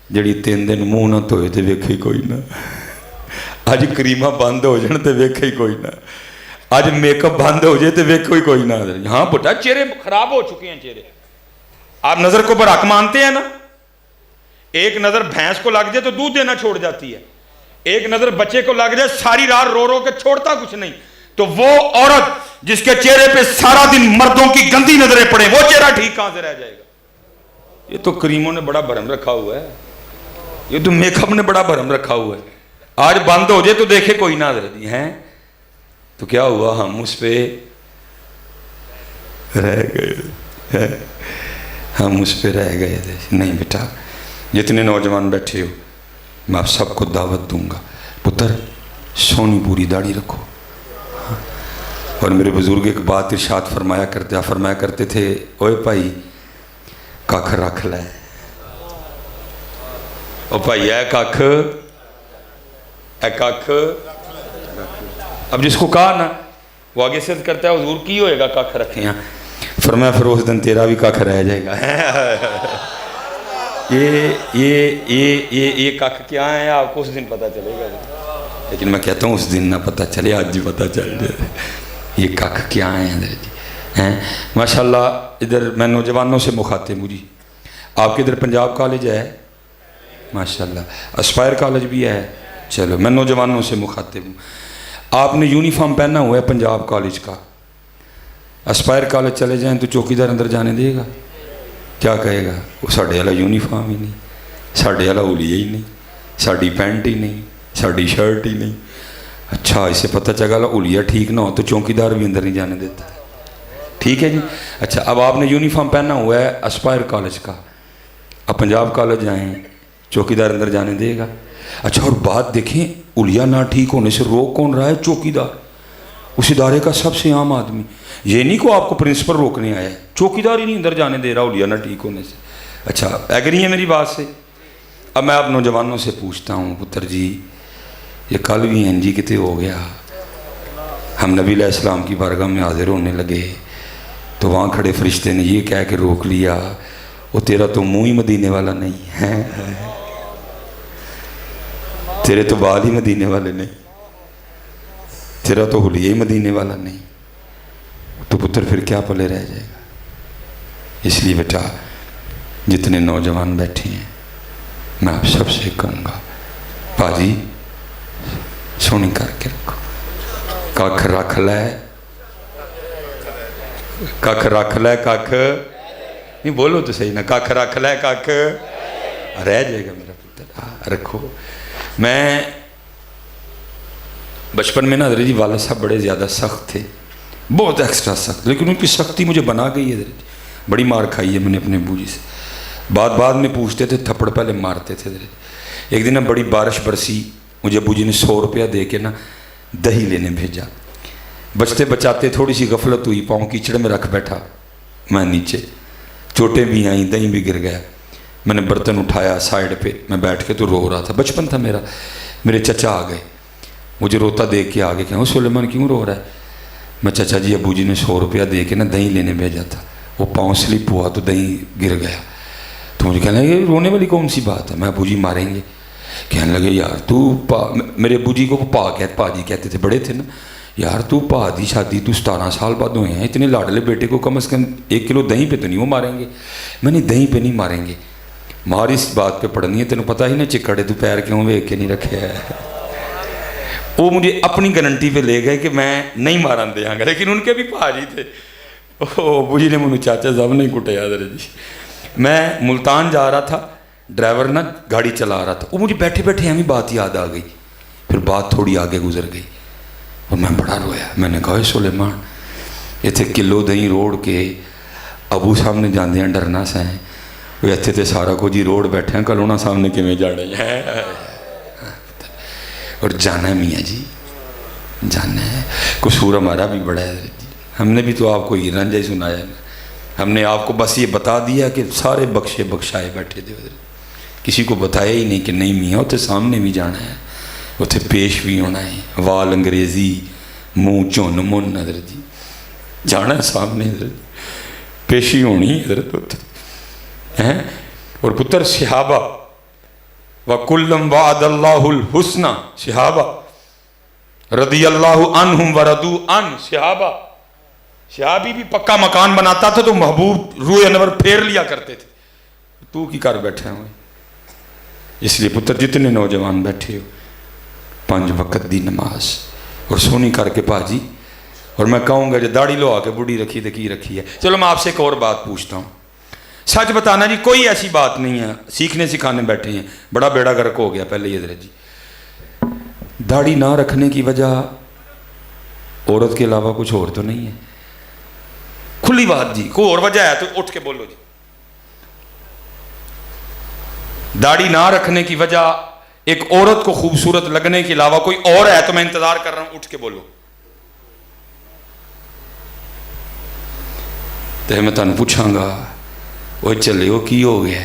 جڑی 3 دن منہ نہ دھوئے تے ویکھے ہی کوئی نہ، اج کریمہ بند ہو جان تے ویکھے ہی کوئی نہ، آج میک اپ بند ہو جائے تو ویکھو ہی کوئی نہ. ہاں بٹا چہرے خراب ہو چکے ہیں چہرے. آپ نظر کو برحق مانتے ہیں نا، ایک نظر بھینس کو لگ جائے تو دودھ دینا چھوڑ جاتی ہے، ایک نظر بچے کو لگ جائے ساری رات رو رو کے چھوڑتا کچھ نہیں. تو وہ عورت جس کے چہرے پہ سارا دن مردوں کی گندی نظریں پڑیں وہ چہرہ ٹھیک کہاں سے رہ جائے گا. یہ تو کریموں نے بڑا بھرم رکھا ہوا ہے، یہ تو میک اپ نے بڑا بھرم رکھا ہوا ہے. آج بند ہو جائے تو دیکھے کوئی نہ حضرت ہیں تو کیا ہوا، ہم اس پہ رہ گئے، ہم اس پہ رہ گئے تھے. نہیں بیٹا، جتنے نوجوان بیٹھے ہو میں آپ سب کو دعوت دوں گا، پتر سونی پوری داڑھی رکھو، اور میرے بزرگ ایک بات ارشاد فرمایا کرتے تھے، اوے بھائی ککھ رکھ لے، او بھائی اے ککھ اب جس کو کہا نا وہ آگے سے کرتا ہے حضور کی ہوئے گا ککھ رکھے ہیں، فرمایا پھر اس دن تیرا بھی ککھ رہ جائے گا۔ یہ ککھ کیا ہے آپ کو اس دن پتہ چلے گا، لیکن میں کہتا ہوں اس دن نہ پتہ چلے، آج ہی پتہ چل جائے یہ ککھ کیا ہیں۔ ماشاءاللہ ادھر میں نوجوانوں سے مخاطب ہوں جی، آپ کے ادھر پنجاب کالج ہے ماشاءاللہ، اسپائر کالج بھی ہے، چلو میں نوجوانوں سے مخاطب ہوں۔ آپ نے یونیفارم پہنا ہوا ہے پنجاب کالج کا، اسپائر کالج چلے جائیں تو چوکیدار اندر جانے دے گا؟ کیا کہے گا؟ وہ ساڑھے والا یونیفارم ہی نہیں، ساڑھے والا اولیہ ہی نہیں، ساڑھی پینٹ ہی نہیں، ساڑھی شرٹ ہی نہیں۔ اچھا اسے پتہ چلا اولیہ ٹھیک نہ ہو تو چوکیدار بھی اندر نہیں جانے دیتا ہے، ٹھیک ہے جی۔ اچھا اب آپ نے یونیفارم پہنا ہوا ہے اسپائر کالج کا، اب پنجاب کالج جائیں چوکیدار اندر جانے دے گا؟ اچھا اور بات دیکھیں، اولیاء نہ ٹھیک ہونے سے روک کون رہا ہے؟ چوکیدار، اس ادارے کا سب سے عام آدمی۔ یہ نہیں کہ آپ کو پرنسپل روکنے آیا ہے، چوکیدار ہی نہیں اندر جانے دے رہا اولیاء نہ ٹھیک ہونے سے۔ اچھا ایگری ہے میری بات سے؟ اب میں آپ نوجوانوں سے پوچھتا ہوں، پتر جی یہ کل بھی ہیں جی کتے ہو گیا، ہم نبی علیہ السلام کی بارگاہ میں حاضر ہونے لگے تو وہاں کھڑے فرشتے نے یہ کہہ کے روک لیا، وہ تیرا تو منہ ہی مدینے والا نہیں ہے، تیرے تو بال ہی مدینے والے نہیں، تیرا تو حلیہ ہی مدینے والا نہیں، تو پتر پھر کیا پلے رہ جائے گا؟ اس لیے بیٹا جتنے نوجوان بیٹھے ہیں میں آپ سب سے کہوں گا، باجی سونی کر کے رکھو، ککھ رکھ لے، ککھ رکھ لے، ککھ نہیں بولو تو صحیح نا، ککھ رکھ لے، ککھ رہ جائے گا میرا پتر، رکھو۔ میں بچپن میں نا حضرت جی والد صاحب بڑے زیادہ سخت تھے، بہت ایکسٹرا سخت، لیکن ان کی سختی مجھے بنا گئی ہے حضرت جی، بڑی مار کھائی ہے میں نے اپنے ابو جی سے، بعد میں پوچھتے تھے، تھپڑ پہلے مارتے تھے حضرت جی۔ ایک دن نا بڑی بارش برسی، مجھے ابو جی نے 100 روپیہ دے کے نا دہی لینے بھیجا، بچتے بچاتے تھوڑی سی غفلت ہوئی، پاؤں کیچڑ میں رکھ بیٹھا میں نیچے، چوٹیں بھی آئیں، دہی بھی گر گیا، میں نے برتن اٹھایا سائیڈ پہ، میں بیٹھ کے تو رو رہا تھا، بچپن تھا میرا، میرے چچا آ گئے، مجھے روتا دیکھ کے آگے کہیں سلیمان کیوں رو رہا ہے؟ میں چچا جی ابو جی نے 100 روپیہ دے کے نا دہی لینے بھیجا تھا، وہ پاؤں سلپ ہوا تو دہی گر گیا، تو مجھے کہنے لگے رونے والی کون سی بات ہے؟ میں ابو جی ماریں گے؟ کہنے لگے یار تو میرے ابو جی کو پا جی کہتے تھے، بڑے تھے نا، یار تو پا دی شادی تو 17 سال بعد ہوئے ہیں، اتنے لاڈلے بیٹے کو کم از کم 1 کلو دہی پہ تو نہیں وہ ماریں گے؟ میں نے دہی پہ نہیں ماریں گے، مار اس بات پہ پڑنی ہے، تینوں پتہ ہی نا چکڑے تو پیر کیوں ویک کے نہیں رکھے ہے۔ وہ مجھے اپنی گارنٹی پہ لے گئے کہ میں نہیں مارن دیا گا، لیکن ان کے بھی پاجی تھے، ابو جی نے مجھے چاچا صاحب نہیں کٹیا حضرت جی۔ میں ملتان جا رہا تھا، ڈرائیور نا گاڑی چلا رہا تھا، وہ مجھے بیٹھے بیٹھے ہمیں بات یاد آ گئی، پھر بات تھوڑی آگے گزر گئی اور میں بڑا رویا، میں نے کہا سلیمان اتنے کلو دہی روڑ کے ابو سامنے جاندے ہیں ڈرنا سا ہے، وہ اتنے تے سارا کو جی روڑ بیٹھے ہیں کلونا سامنے کیویں جانے ہیں، اور جانا ہے میاں جی، جانا ہے، قصور ہمارا بھی بڑا ہے جی، ہم نے بھی تو آپ کو یہ رنجا ہی سنایا ہے، ہم نے آپ کو بس یہ بتا دیا کہ سارے بخشے بخشائے بیٹھے تھے، کسی کو بتایا ہی نہیں کہ نہیں میاں اتنے سامنے بھی جانا ہے، اتنے پیش بھی ہونا ہے، وال انگریزی منہ چون من حضرت جی، جانا ہے سامنے حضرت، پیشی ہونی حضرت اتنے، اور پتر صحابہ وَكُلًّا وَعَدَ اللَّهُ الْحُسْنَى، صحابہ رضی اللہ عنہم وَرَضُوا عَنْهُ، صحابی بھی پکا مکان بناتا تھا تو محبوب روح انور پھیر لیا کرتے تھے، تو کی کر بیٹھے ہوئے؟ اس لیے پتر جتنے نوجوان بیٹھے ہو 5 وقت دی نماز اور سونی کر کے پاجی، اور میں کہوں گا جو داڑھی لو آ کے بڑھی رکھی تھے کی رکھی ہے۔ چلو میں آپ سے ایک اور بات پوچھتا ہوں، سچ بتانا جی، کوئی ایسی بات نہیں ہے، سیکھنے سکھانے بیٹھے ہیں، بڑا بیڑا گرک ہو گیا پہلے یہ حضرت جی، داڑھی نہ رکھنے کی وجہ عورت کے علاوہ کچھ اور تو نہیں ہے؟ کھلی بات جی، کوئی اور وجہ ہے تو اٹھ کے بولو جی۔ داڑھی نہ رکھنے کی وجہ ایک عورت کو خوبصورت لگنے کے علاوہ کوئی اور ہے تو میں انتظار کر رہا ہوں، اٹھ کے بولو۔ تو میں تمہیں پوچھاں گا وہ چلے وہ کی ہو گیا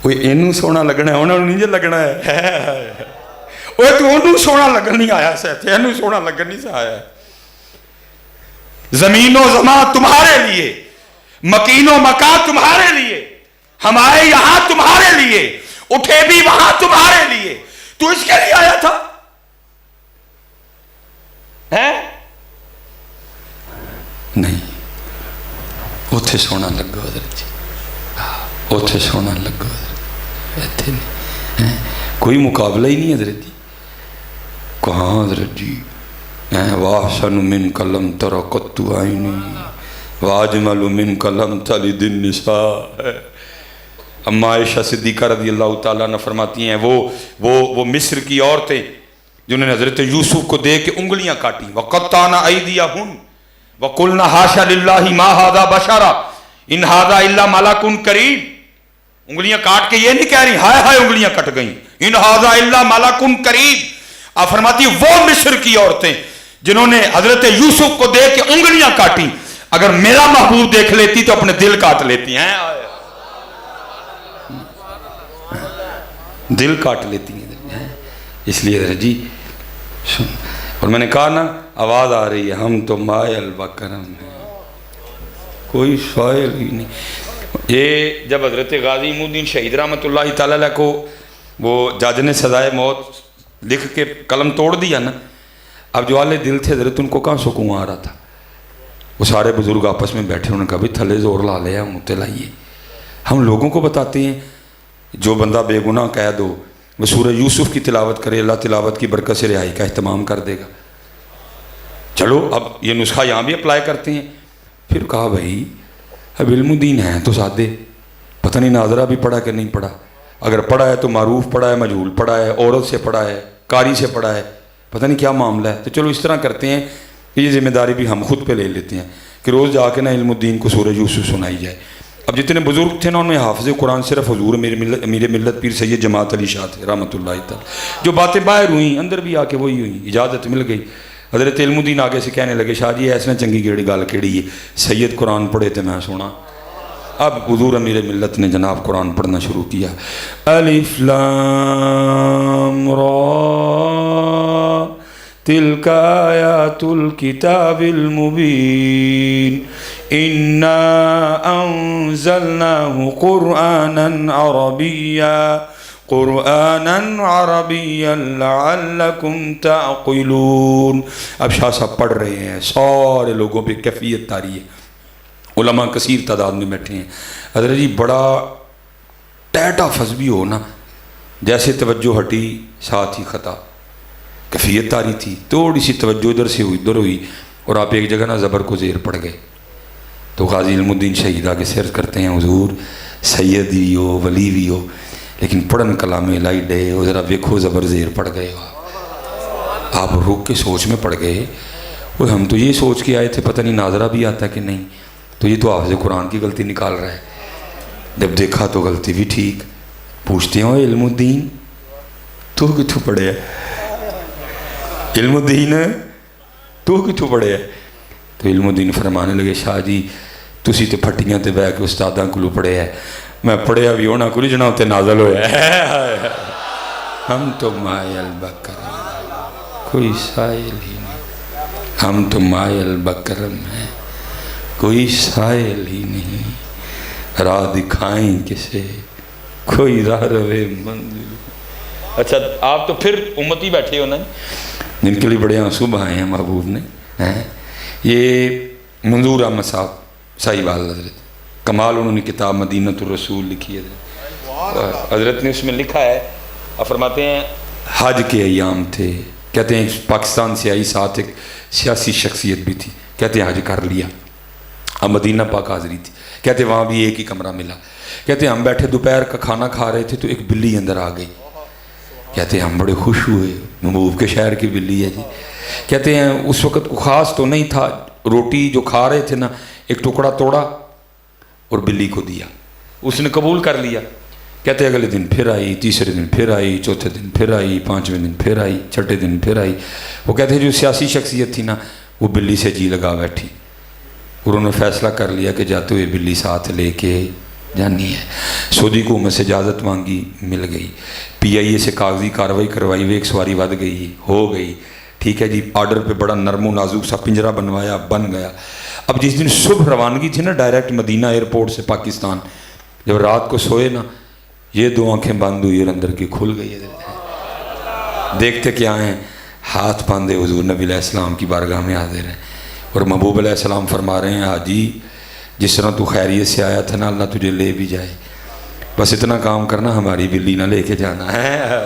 وہ اینوں سونا لگنا ہے انہوں نے نہیں لگنا ہے وہ تو انہوں سونا لگن نہیں آیا سہتے اینوں سونا لگن نہیں سے آیا ہے زمین و زمان تمہارے لیے مکین و مکان تمہارے لیے ہم آئے یہاں تمہارے لیے اٹھے بھی وہاں تمہارے لیے تو اس کے لیے آیا تھا نہیں اتھے سونا لگو حضرت جی اتھے سونا لگو حضرت کوئی مقابلہ ہی نہیں حضرت جی کہاں حضرت جی وَأَحْسَنُ مِنْكَ لَمْ تَرَ قَطُّ عَيْنِي وَأَجْمَلُ مِنْكَ لَمْ تَلِدِ النِّسَاء اما عائشہ صدیقہ رضی اللہ تعالیٰ عنہ فرماتی ہیں وہ مصر کی عورتیں جنہوں نے حضرت یوسف کو دیکھ کے انگلیاں کاٹی وَقَطَّعْنَ أَيْدِيَهُنَّ وَقُلْنَا حَاشَ لِلَّهِ مَا هَذَا بَشَرًا إِنْ هَذَا إِلَّا مَلَكٌ كَرِيمٌ انگلیاں کاٹ کے یہ نہیں کہہ رہی ہائے ہائے انگلیاں کٹ گئیں إِنْ هَذَا إِلَّا مَلَكٌ كَرِيمٌ آپ فرماتی وہ مصر کی عورتیں جنہوں نے حضرت یوسف کو دیکھ کے انگلیاں کاٹی اگر میرا محبوب دیکھ لیتی تو اپنے دل کاٹ لیتی ہیں دل کاٹ لیتی ہیں اس لیے حضرت جی اور میں نے کہا نا آواز آ رہی ہے ہم تو مائل بکرم ہیں کوئی شاعر ہی نہیں یہ جب حضرت غازی عمود الدین شہید رحمۃ اللہ تعالیٰ علیہ کو وہ جج نے سزائے موت لکھ کے قلم توڑ دیا نا اب جو والے دل تھے حضرت ان کو کہاں سکون آ رہا تھا وہ سارے بزرگ آپس میں بیٹھے انہوں نے کہا بھی تھلے زور لا لیا ہم اتنے لائیے ہم لوگوں کو بتاتے ہیں جو بندہ بے گناہ قید ہو وہ سورہ یوسف کی تلاوت کرے اللہ تلاوت کی برکت سے رہائی کا اہتمام کر دے گا چلو اب یہ نسخہ یہاں بھی اپلائی کرتے ہیں پھر کہا بھائی اب علم الدین ہیں تو سادے پتہ نہیں ناظرہ بھی پڑھا کہ نہیں پڑھا اگر پڑھا ہے تو معروف پڑھا ہے مجہول پڑھا ہے عورت سے پڑھا ہے قاری سے پڑھا ہے پتہ نہیں کیا معاملہ ہے تو چلو اس طرح کرتے ہیں کہ یہ ذمہ داری بھی ہم خود پہ لے لیتے ہیں کہ روز جا کے نا علم الدین کو سورہ یوسف سنائی جائے اب جتنے بزرگ تھے نا ان میں حافظ قرآن صرف حضور امیر ملت پیر سید جماعت علی شاہ تھے رحمۃ اللہ تعالی جو باتیں باہر ہوئیں اندر بھی آ کے وہی ہوئیں اجازت مل گئی حضرت علم الدین آگے سے کہنے لگے شاہ جی ایسا چنگی گیڑی گال کیڑی ہے سید قرآن پڑھے تھے میں سونا اب حضور امیر ملت نے جناب قرآن پڑھنا شروع کیا الف لام را تلک آیات الکتاب المبین انا انزلناه قرآنا عربیا لعلکم تعقلون اب شاہ صاحب پڑھ رہے ہیں سارے لوگوں پہ کیفیت طاری ہے علماء کثیر تعداد میں بیٹھے ہیں حضرت جی بڑا ٹیٹا فض بھی ہو نا جیسے توجہ ہٹی ساتھ ہی خطا کیفیت طاری تھی تھوڑی سی توجہ ادھر سے ہوئی ادھر ہوئی اور آپ ایک جگہ نا زبر کو زیر پڑ گئے تو غازی علم الدین شہید آگے سیر کرتے ہیں حضور سید بھی ہو ولی بھی ہو لیکن پڑھن کلام الہی ڈے وہ ذرا ویکھو زبر زیر پڑ گئے آپ رک کے سوچ میں پڑ گئے وہ ہم تو یہ سوچ کے آئے تھے پتہ نہیں ناظرہ بھی آتا کہ نہیں تو یہ تو حافظ قرآن کی غلطی نکال رہا ہے جب دیکھا تو غلطی بھی ٹھیک پوچھتے ہوں علم الدین تو کتوں پڑھے ہے علم الدین تو کتوں پڑھے ہے تو علم الدین فرمانے لگے شاہ جی تسی تے پھٹیاں تے بہ کے استاداں کولو پڑھے ہے میں پڑھیا بھی ہونا کوئی جنا تے نازل ہویا ہے ہم تو مائل بکرم کوئی سائل ہی نہیں ہم تو مائل بکرم ہیں کوئی سائل ہی نہیں راہ دکھائیں کسے کوئی راہ روے منزل اچھا آپ تو پھر امتی بیٹھے ہو نا جن کے لیے بڑے آنسو بہائے ہیں محبوب نے یہ منظور احمد صاحب صاحب حضرت کمال انہوں نے کتاب مدینۃ الرسول لکھی ہے حضرت نے اس میں لکھا ہے فرماتے ہیں حج کے ایام تھے کہتے ہیں پاکستان سے آئی ساتھ ایک سیاسی شخصیت بھی تھی کہتے ہیں حج کر لیا اب مدینہ پاک حاضری تھی کہتے وہاں بھی ایک ہی کمرہ ملا کہتے ہم بیٹھے دوپہر کا کھانا کھا رہے تھے تو ایک بلی اندر آ گئی کہتے ہم بڑے خوش ہوئے محبوب کے شہر کی بلی ہے جی کہتے ہیں اس وقت خاص تو نہیں تھا روٹی جو کھا رہے تھے نا ایک ٹکڑا توڑا اور بلی کو دیا اس نے قبول کر لیا کہتے اگلے دن پھر آئی تیسرے دن پھر آئی چوتھے دن پھر آئی پانچویں دن پھر آئی چھٹے دن پھر آئی وہ کہتے جو سیاسی شخصیت تھی نا وہ بلی سے جی لگا بیٹھی اور انہوں نے فیصلہ کر لیا کہ جاتے ہوئے بلی ساتھ لے کے جانی ہے۔ سعودی حکومت سے اجازت مانگی، مل گئی۔ پی آئی اے سے کاغذی کارروائی کروائی ہوئی، ایک سواری ود گئی، ہو گئی، ٹھیک ہے جی۔ آرڈر پہ بڑا نرم و نازک سا پنجرہ بنوایا، بن گیا۔ اب جس دن صبح روانگی تھی نا ڈائریکٹ مدینہ ایئرپورٹ سے پاکستان، جب رات کو سوئے نا، یہ دو آنکھیں بند ہوئی اور اندر کی کھل گئی۔ دیکھتے کیا ہیں؟ ہاتھ باندھے حضور نبی علیہ السلام کی بارگاہ میں حاضر ہیں، اور محبوب علیہ السلام فرما رہے ہیں حاجی جس طرح تو خیریت سے آیا تھا نا اللہ تجھے لے بھی جائے، بس اتنا کام کرنا ہماری بلی نہ لے کے جانا ہے،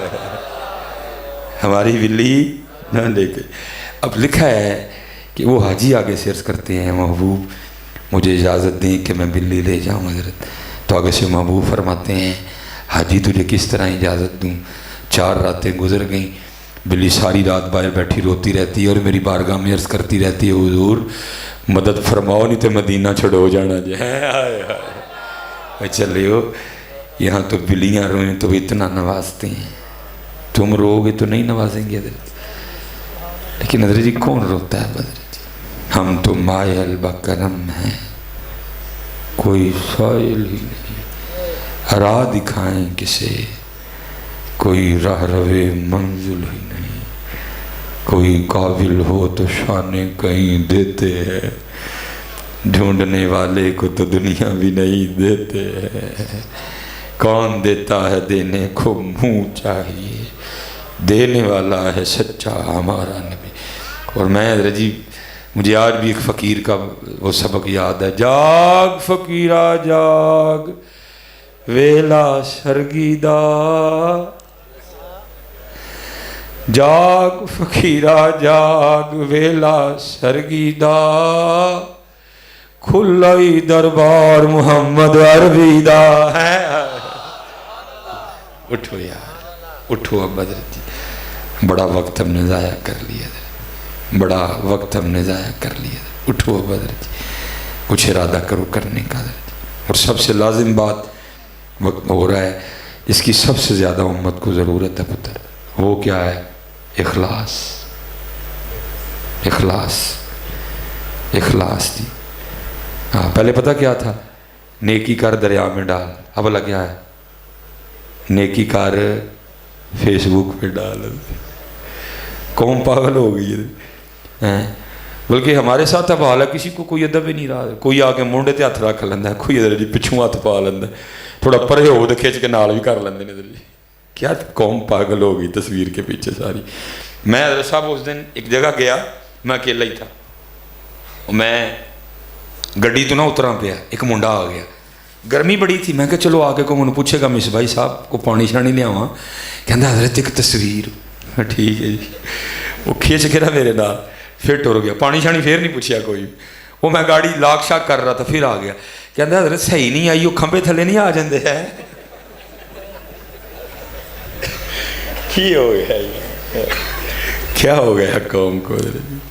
ہماری بلی نہ لے کے۔ اب لکھا ہے کہ وہ حاجی آگے سے عرض کرتے ہیں محبوب مجھے اجازت دیں کہ میں بلی لے جاؤں حضرت، تو آگے سے محبوب فرماتے ہیں حاجی تجھے کس طرح اجازت دوں، 4 راتیں گزر گئیں، بلی ساری رات باہر بیٹھی روتی رہتی ہے اور میری بارگاہ میں عرض کرتی رہتی ہے حضور مدد فرماؤ نہیں تو مدینہ چھڑو جانا جائے۔ چلے ہو یہاں تو بلیاں روئیں تو اتنا نوازتے ہیں، تم رو گے تو نہیں نوازیں گے حضرت، لیکن حضرت جی کون روتا ہے حضرت جی؟ ہم تو مائل بکرم ہیں، کوئی سائل ہی نہیں، راہ دکھائیں کسے، کوئی راہ روے منزل ہی نہیں، کوئی قابل ہو تو شانے کہیں دیتے ہیں، ڈھونڈنے والے کو تو دنیا بھی نہیں دیتے ہیں، کون دیتا ہے دینے کو منہ چاہیے، دینے والا ہے سچا ہمارا نبی۔ اور میں حضرت جی مجھے آج بھی ایک فقیر کا وہ سبق یاد ہے، جاگ فقیرہ جاگ ویلا سرگیدہ، جاگ فقیرہ جاگ ویلا سرگیدہ، کھلائی دربار محمد عربی دا ہے۔ اٹھو یار اٹھو اب حضرت جی، بڑا وقت ہم نے ضائع کر لیا، بڑا وقت ہم نے ضائع کر لیا، اٹھو اب حضرت جی، کچھ ارادہ کرو کرنے کا حضرت جی۔ اور سب سے لازم بات وقت ہو رہا ہے اس کی سب سے زیادہ امت کو ضرورت ہے پتر، وہ کیا ہے؟ اخلاص، اخلاص، اخلاص جی۔ ہاں پہلے پتہ کیا تھا؟ نیکی کر دریا میں ڈال، اب اللہ کیا ہے؟ نیکی کر فیس بک پہ ڈال۔ قوم پاگل ہو گئی ہے، بلکہ ہمارے ساتھ اب حال ہے کسی کو کوئی ادب ہی نہیں رہا، کوئی آ کے مونڈے تے ہاتھ رکھ لینا ہے، کوئی ادھر جی پچھوں ہاتھ پا لینا ہے، تھوڑا پرے ہو تو کھچ کے نال بھی کر لیندے نے ادھر جی۔ کیا قوم پاگل ہو گئی تصویر کے پیچھے ساری۔ میں حضرت صاحب اس دن ایک جگہ گیا، میں اکیلا ہی تھا، میں گڈی تو نہ اترا پیا، ایک منڈا آ گیا، گرمی بڑی تھی، میں کہ چلو آ کے کو منو پوچھے گا مس بھائی صاحب کو پانی شانی لے آواں، کہندا حضرت ایک تصویر، ٹھیک ہے جی، وہ کھینچ کے نا میرے نال پھر ٹر گیا، پانی شانی پھر نہیں پوچھیا کوئی، وہ میں گاڑی لاک شاک کر رہا تھا، پھر آ گیا، کہندا حضرت صحیح نہیں آئی، وہ کھمبے تھلے نہیں آ جاندے ہے۔ کی ہو گیا، کیا ہو گیا قوم کو؟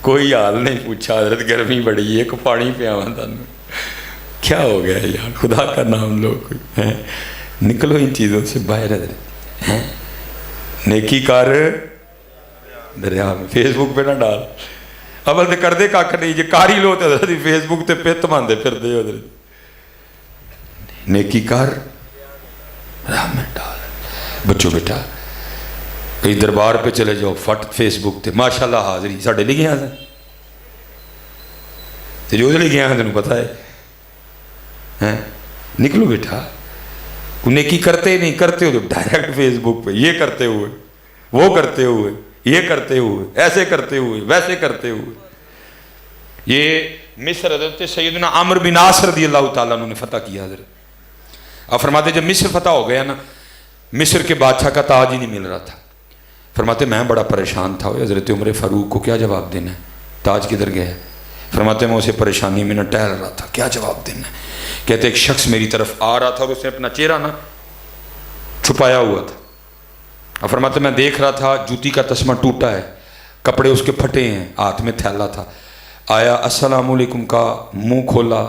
کوئی حال نہیں پوچھا، حضرت گرمی بڑی ہے کو پانی پیاواں تانوں، کیا ہو گیا یار؟ خدا کا نام لو، نکلو ان چیزوں سے باہر حضرت۔ نیکی کر دریا میں، فیس بک پہ نہ ڈال، اول تے کر دے کاکھ نہیں جی، کاری لو تے حضرت فیس بک تے پت ماندے پھر دے حضرت، نیکی کر دریا میں ڈال۔ بچوں بیٹا کئی دربار پہ چلے جاؤ، فٹ فیس بک تے ماشاءاللہ حاضری ساڑھے لے گیا تھا، تے جو لے گیا تینوں پتہ ہے، نکلو بیٹا، نیکی کرتے نہیں، کرتے ہو تو ڈائریکٹ فیس بک پہ یہ کرتے ہوئے، وہ کرتے ہوئے، یہ کرتے ہوئے، ایسے کرتے ہوئے، ویسے کرتے ہوئے۔ یہ مصر حضرت سیدنا عمرو بن عاص رضی اللہ تعالیٰ عنہ نے فتح کیا حضرت، آپ فرماتے جب مصر فتح ہو گیا نا، مصر کے بادشاہ کا تاج ہی نہیں مل رہا تھا، فرماتے میں بڑا پریشان تھا، حضرت عمر فاروق کو کیا جواب دینا ہے، تاج کدھر گیا ہے؟ فرماتے میں اسے پریشانی میں نہ ٹہل رہا تھا، کیا جواب دینا ہے؟ کہتے ایک شخص میری طرف آ رہا تھا اور اس نے اپنا چہرہ نا چھپایا ہوا تھا، اور فرماتے میں دیکھ رہا تھا جوتی کا تسمہ ٹوٹا ہے، کپڑے اس کے پھٹے ہیں، ہاتھ میں تھیلا تھا، آیا السلام علیکم کا، منہ کھولا،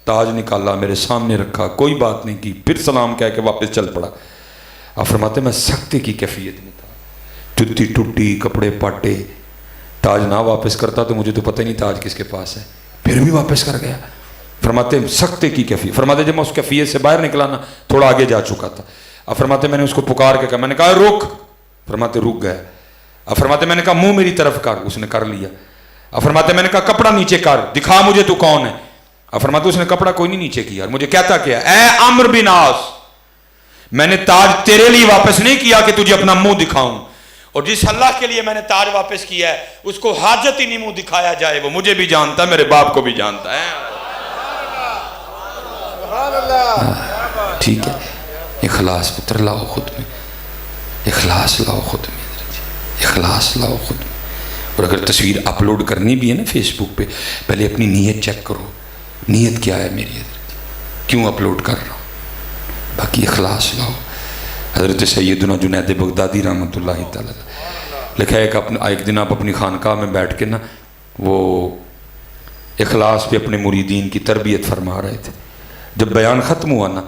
تاج نکالا میرے سامنے رکھا، کوئی بات نہیں کی، پھر سلام کہہ کے واپس چل پڑا۔ آپ فرماتے میں سختی کی کیفیت میں تھا، جوتی ٹوٹی، کپڑے پاٹے، تاج نہ واپس کرتا تو مجھے تو پتہ ہی نہیں تاج کس کے پاس ہے، پھر بھی واپس کر گیا۔ فرماتے سختے کی کیفیت، فرماتے جب میں اس کیفیت سے باہر نکلا نا تھوڑا آگے جا چکا تھا، اب فرماتے میں نے اس کو پکار کے کہا، میں نے کہا رک، فرماتے رک گیا، اب فرماتے میں نے کہا منہ میری طرف کر، اس نے کر لیا، اب فرماتے میں نے کہا کپڑا نیچے کر، دکھا مجھے تو کون ہے، اب فرماتے اس نے کپڑا کوئی نہیں نیچے کیا، مجھے کہتا کیا اے عمرو بن عاص، میں نے تاج تیرے لیے واپس نہیں کیا کہ تجھے اپنا منہ دکھاؤں، اور جس اللہ کے لیے میں نے تاج واپس کیا ہے اس کو حاجت ہی نہیں منہ دکھایا جائے، وہ مجھے بھی جانتا ہے، میرے باپ کو بھی جانتا ہے۔ ٹھیک ہے، اخلاص پتر لاؤ خود میں، اخلاص لاؤ خود میں، اخلاص لاؤ خود میں۔ اور اگر تصویر اپلوڈ کرنی بھی ہے نا فیس بک پہ، پہلے اپنی نیت چیک کرو، نیت کیا ہے میری، کیوں اپلوڈ کر رہا ہوں، باقی اخلاص لاؤ۔ حضرت سیدنا جنید بغدادی رحمۃ اللہ تعالیٰ لکھا ہے کہ ایک دن آپ اپنی خانقاہ میں بیٹھ کے نا وہ اخلاص پہ اپنے مریدین کی تربیت فرما رہے تھے، جب بیان ختم ہوا نا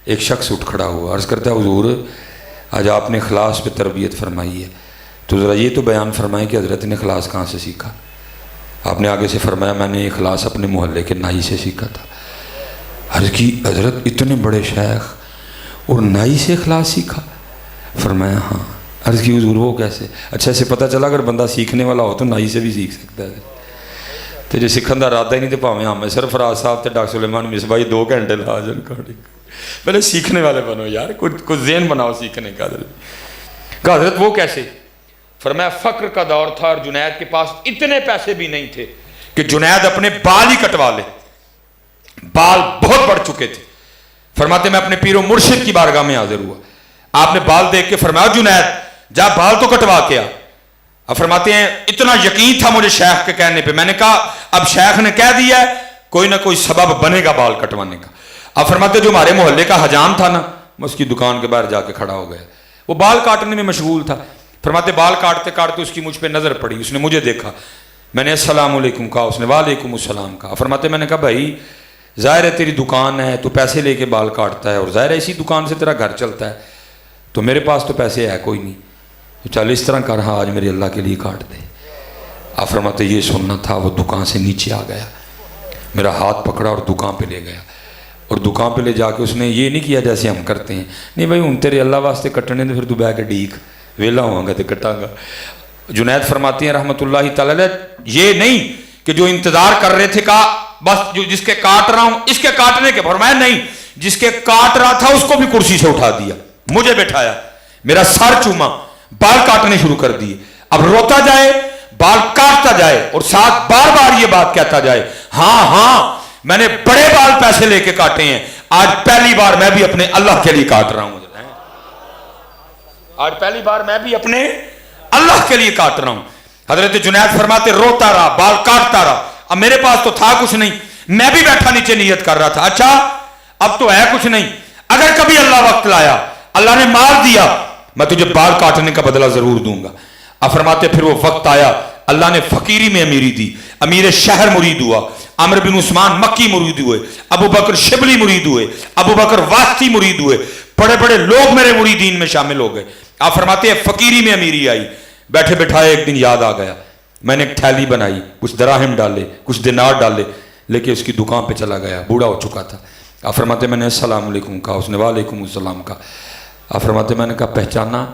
ایک شخص اٹھ کھڑا ہوا، عرض کرتا ہے حضور آج آپ نے اخلاص پہ تربیت فرمائی ہے تو ذرا یہ تو بیان فرمائیں کہ حضرت نے اخلاص کہاں سے سیکھا؟ آپ نے آگے سے فرمایا میں نے اخلاص اپنے محلے کے نائی سے سیکھا تھا۔ عرض کی حضرت اتنے بڑے شیخ اور نائی سے اخلاص سیکھا؟ فرمایا ہاں۔ عرض کی حضور وہ کیسے؟ اچھا اسے پتہ چلا اگر بندہ سیکھنے والا ہو تو نائی سے بھی سیکھ سکتا ہے، تو جو سکھن دا ارادہ ہی نہیں تو پاویں ہم سرفراز صاحب تے ڈاکٹر سلیمان مصباحی 2 گھنٹے لا جان کھڑی، پہلے سیکھنے والے بنو یار، کچھ ذہن بناؤ سیکھنے کا۔ کہا حضرت وہ کیسے؟ فرمایا فقر کا دور تھا اور جنید کے پاس اتنے پیسے بھی نہیں تھے کہ جنید اپنے بال ہی کٹوا لے، بال بہت بڑھ چکے تھے۔ فرماتے میں اپنے پیر و مرشد کی بارگاہ میں حاضر ہوا، آپ نے بال دیکھ کے فرمایا جنید جا بال تو کٹوا کے آ۔ اب فرماتے ہیں اتنا یقین تھا مجھے شیخ کے کہنے پہ، میں نے کہا اب شیخ نے کہہ دیا ہے کوئی نہ کوئی سبب بنے گا بال کٹوانے کا۔ اب فرماتے جو ہمارے محلے کا حجام تھا نا میں اس کی دکان کے باہر جا کے کھڑا ہو گیا، وہ بال کاٹنے میں مشغول تھا۔ فرماتے بال کاٹتے کاٹتے اس کی مجھ پہ نظر پڑی، اس نے مجھے دیکھا، میں نے السلام علیکم کہا، اس نے وعلیکم السلام کہا۔ فرماتے میں نے کہا بھائی ظاہر ہے تیری دکان ہے تو پیسے لے کے بال کاٹتا ہے اور ظاہر ہے اسی دکان سے تیرا گھر چلتا ہے، تو میرے پاس تو پیسے ہے کوئی نہیں، تو چل اس طرح کر ہاں آج میرے اللہ کے لیے کاٹ دے۔ آپ فرماتے یہ سننا تھا، وہ دکان سے نیچے آ گیا، میرا ہاتھ پکڑا اور دکان پہ لے گیا، اور دکان پہ لے جا کے اس نے یہ نہیں کیا جیسے ہم کرتے ہیں، نہیں بھائی ہوں تیرے اللہ واسطے کٹنے تو پھر تو بہ کے ڈیک ویلا ہوں گا تو کٹاں گا۔ جنید فرماتے ہیں رحمۃ اللہ تعالیٰ یہ نہیں کہ جو انتظار کر رہے تھے کہا بس جو جس کے کاٹ رہا ہوں اس کے کاٹنے کے، فرمایا نہیں جس کے کاٹ رہا تھا اس کو بھی کرسی سے اٹھا دیا، مجھے بٹھایا، میرا سر چوما، بال کاٹنے شروع کر دیے، اب روتا جائے بال کاٹتا جائے اور ساتھ بار بار یہ بات کہتا جائے ہاں ہاں میں نے بڑے بال پیسے لے کے کاٹے ہیں، آج پہلی بار میں بھی اپنے اللہ کے لیے کاٹ رہا ہوں، آج پہلی بار میں بھی اپنے اللہ کے لیے کاٹ رہا ہوں۔ حضرت جنید فرماتے روتا رہا بال کاٹتا رہا، اب میرے پاس تو تھا کچھ نہیں، میں بھی بیٹھا نیچے نیت کر رہا تھا اچھا اب تو ہے کچھ نہیں، اگر کبھی اللہ وقت لایا اللہ نے مال دیا میں تجھے بال کاٹنے کا بدلہ ضرور دوں گا۔ اب فرماتے پھر وہ وقت آیا اللہ نے فقیری میں امیری دی، امیر شہر مرید ہوا، عمرو بن عثمان مکی مرید ہوئے، ابو بکر شبلی مرید ہوئے، ابو بکر واسطی مرید ہوئے، بڑے بڑے لوگ میرے مریدین میں شامل ہو گئے۔ آپ فرماتے ہیں فقیری میں امیری آئی، بیٹھے بٹھائے ایک دن یاد آ گیا، میں نے ایک تھیلی بنائی، کچھ دراہم ڈالے کچھ دینار ڈالے، لے کے اس کی دکان پہ چلا گیا، بوڑھا ہو چکا تھا۔ آپ فرماتے میں نے السلام علیکم کہا، اس نے وعلیکم السلام کہا۔ آپ فرماتے میں نے کہا پہچانا؟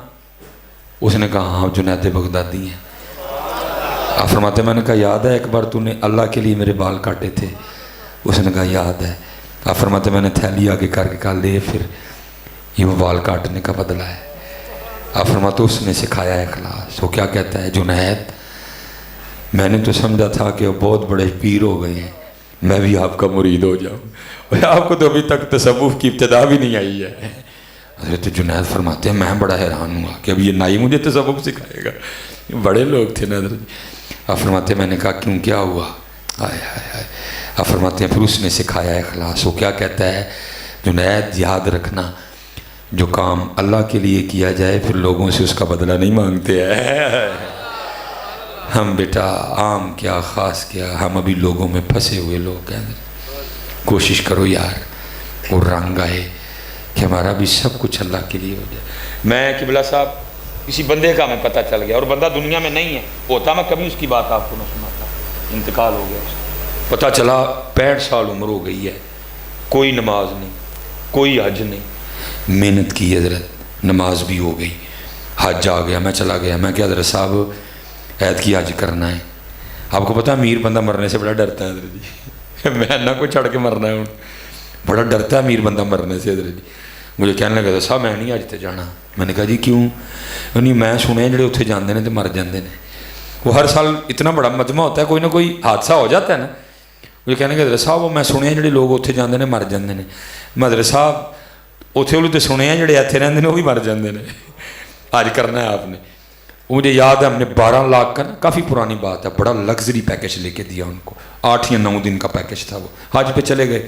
اس نے کہا ہاں جنید بغدادی ہیں۔ آپ فرماتے میں نے کہا یاد ہے ایک بار تو نے اللہ کے لیے میرے بال کاٹے تھے؟ اس نے کہا یاد ہے۔ آپ فرماتے میں نے تھیلی آگے کر کے کہا لے پھر یہ وہ بال کاٹنے کا بدلہ ہے۔ آپ فرماتے اس نے سکھایا ہے اخلاص، وہ کیا کہتا ہے جنید میں نے تو سمجھا تھا کہ وہ بہت بڑے پیر ہو گئے ہیں، میں بھی آپ کا مرید ہو جاؤں، اور آپ کو تو ابھی تک تصوف کی ابتدا بھی نہیں آئی ہے۔ حضرت جنید فرماتے ہیں میں بڑا حیران ہوا کہ اب یہ نائی مجھے تصوف سکھائے گا، بڑے لوگ تھے نا حضرت۔ آپ فرماتے ہیں میں نے کہا کیوں کیا ہوا؟ آئے آئے آئے۔ آپ فرماتے ہیں پھر اس نے سکھایا ہے اخلاص، وہ کیا کہتا ہے جنید یاد رکھنا جو کام اللہ کے لیے کیا جائے پھر لوگوں سے اس کا بدلہ نہیں مانگتے ہیں۔ ہم بیٹا عام کیا خاص کیا، ہم ابھی لوگوں میں پھنسے ہوئے لوگ ہیں۔ کوشش کرو یار وہ رنگ آئے کہ ہمارا بھی سب کچھ اللہ کے لیے ہو جائے۔ میں قبلہ صاحب کسی بندے کا ہمیں پتہ چل گیا اور بندہ دنیا میں نہیں ہے، ہوتا میں کبھی اس کی بات آپ کو نہ سناتا، انتقال ہو گیا اس کا۔ پتہ چلا 65 سال عمر ہو گئی ہے، کوئی نماز نہیں، کوئی حج نہیں. محنت کی حضرت، نماز بھی ہو گئی، حج آ گیا. میں چلا گیا، میں کہ حضرت صاحب عید کی حج کرنا ہے. آپ کو پتہ امیر بندہ مرنے سے بڑا ڈرتا ہے حضرت جی. میں نہ کوئی چڑھ کے مرنا ہے، بڑا ڈرتا ہے امیر بندہ مرنے سے حضرت جی. مجھے کہنے لگا صاحب میں نہیں حج تے جانا. میں نے کہا جی کیوں؟ نہیں میں سنے جڑے اتنے جاندے نے تو مر جاندے نے. وہ ہر سال اتنا بڑا مجمع ہوتا ہے، کوئی نہ کوئی حادثہ ہو جاتا ہے نا. مجھے کہنے لگا حضرت صاحب وہ میں سنے جڑے لوگ اتنے جاندے نے مر جاندے نے. میں حضرت صاحب اتنے والے تو سنے ہیں جڑے اتنے رہندے نے وہ بھی مر جاندے نے. حج کرنا ہے آپ نے. مجھے یاد ہے ہم نے 12 لاکھ کا نا، کافی پرانی بات ہے، بڑا لگژری پیکج لے کے دیا ان کو. 8 یا 9 دن کا پیکج تھا. وہ حج پہ چلے گئے.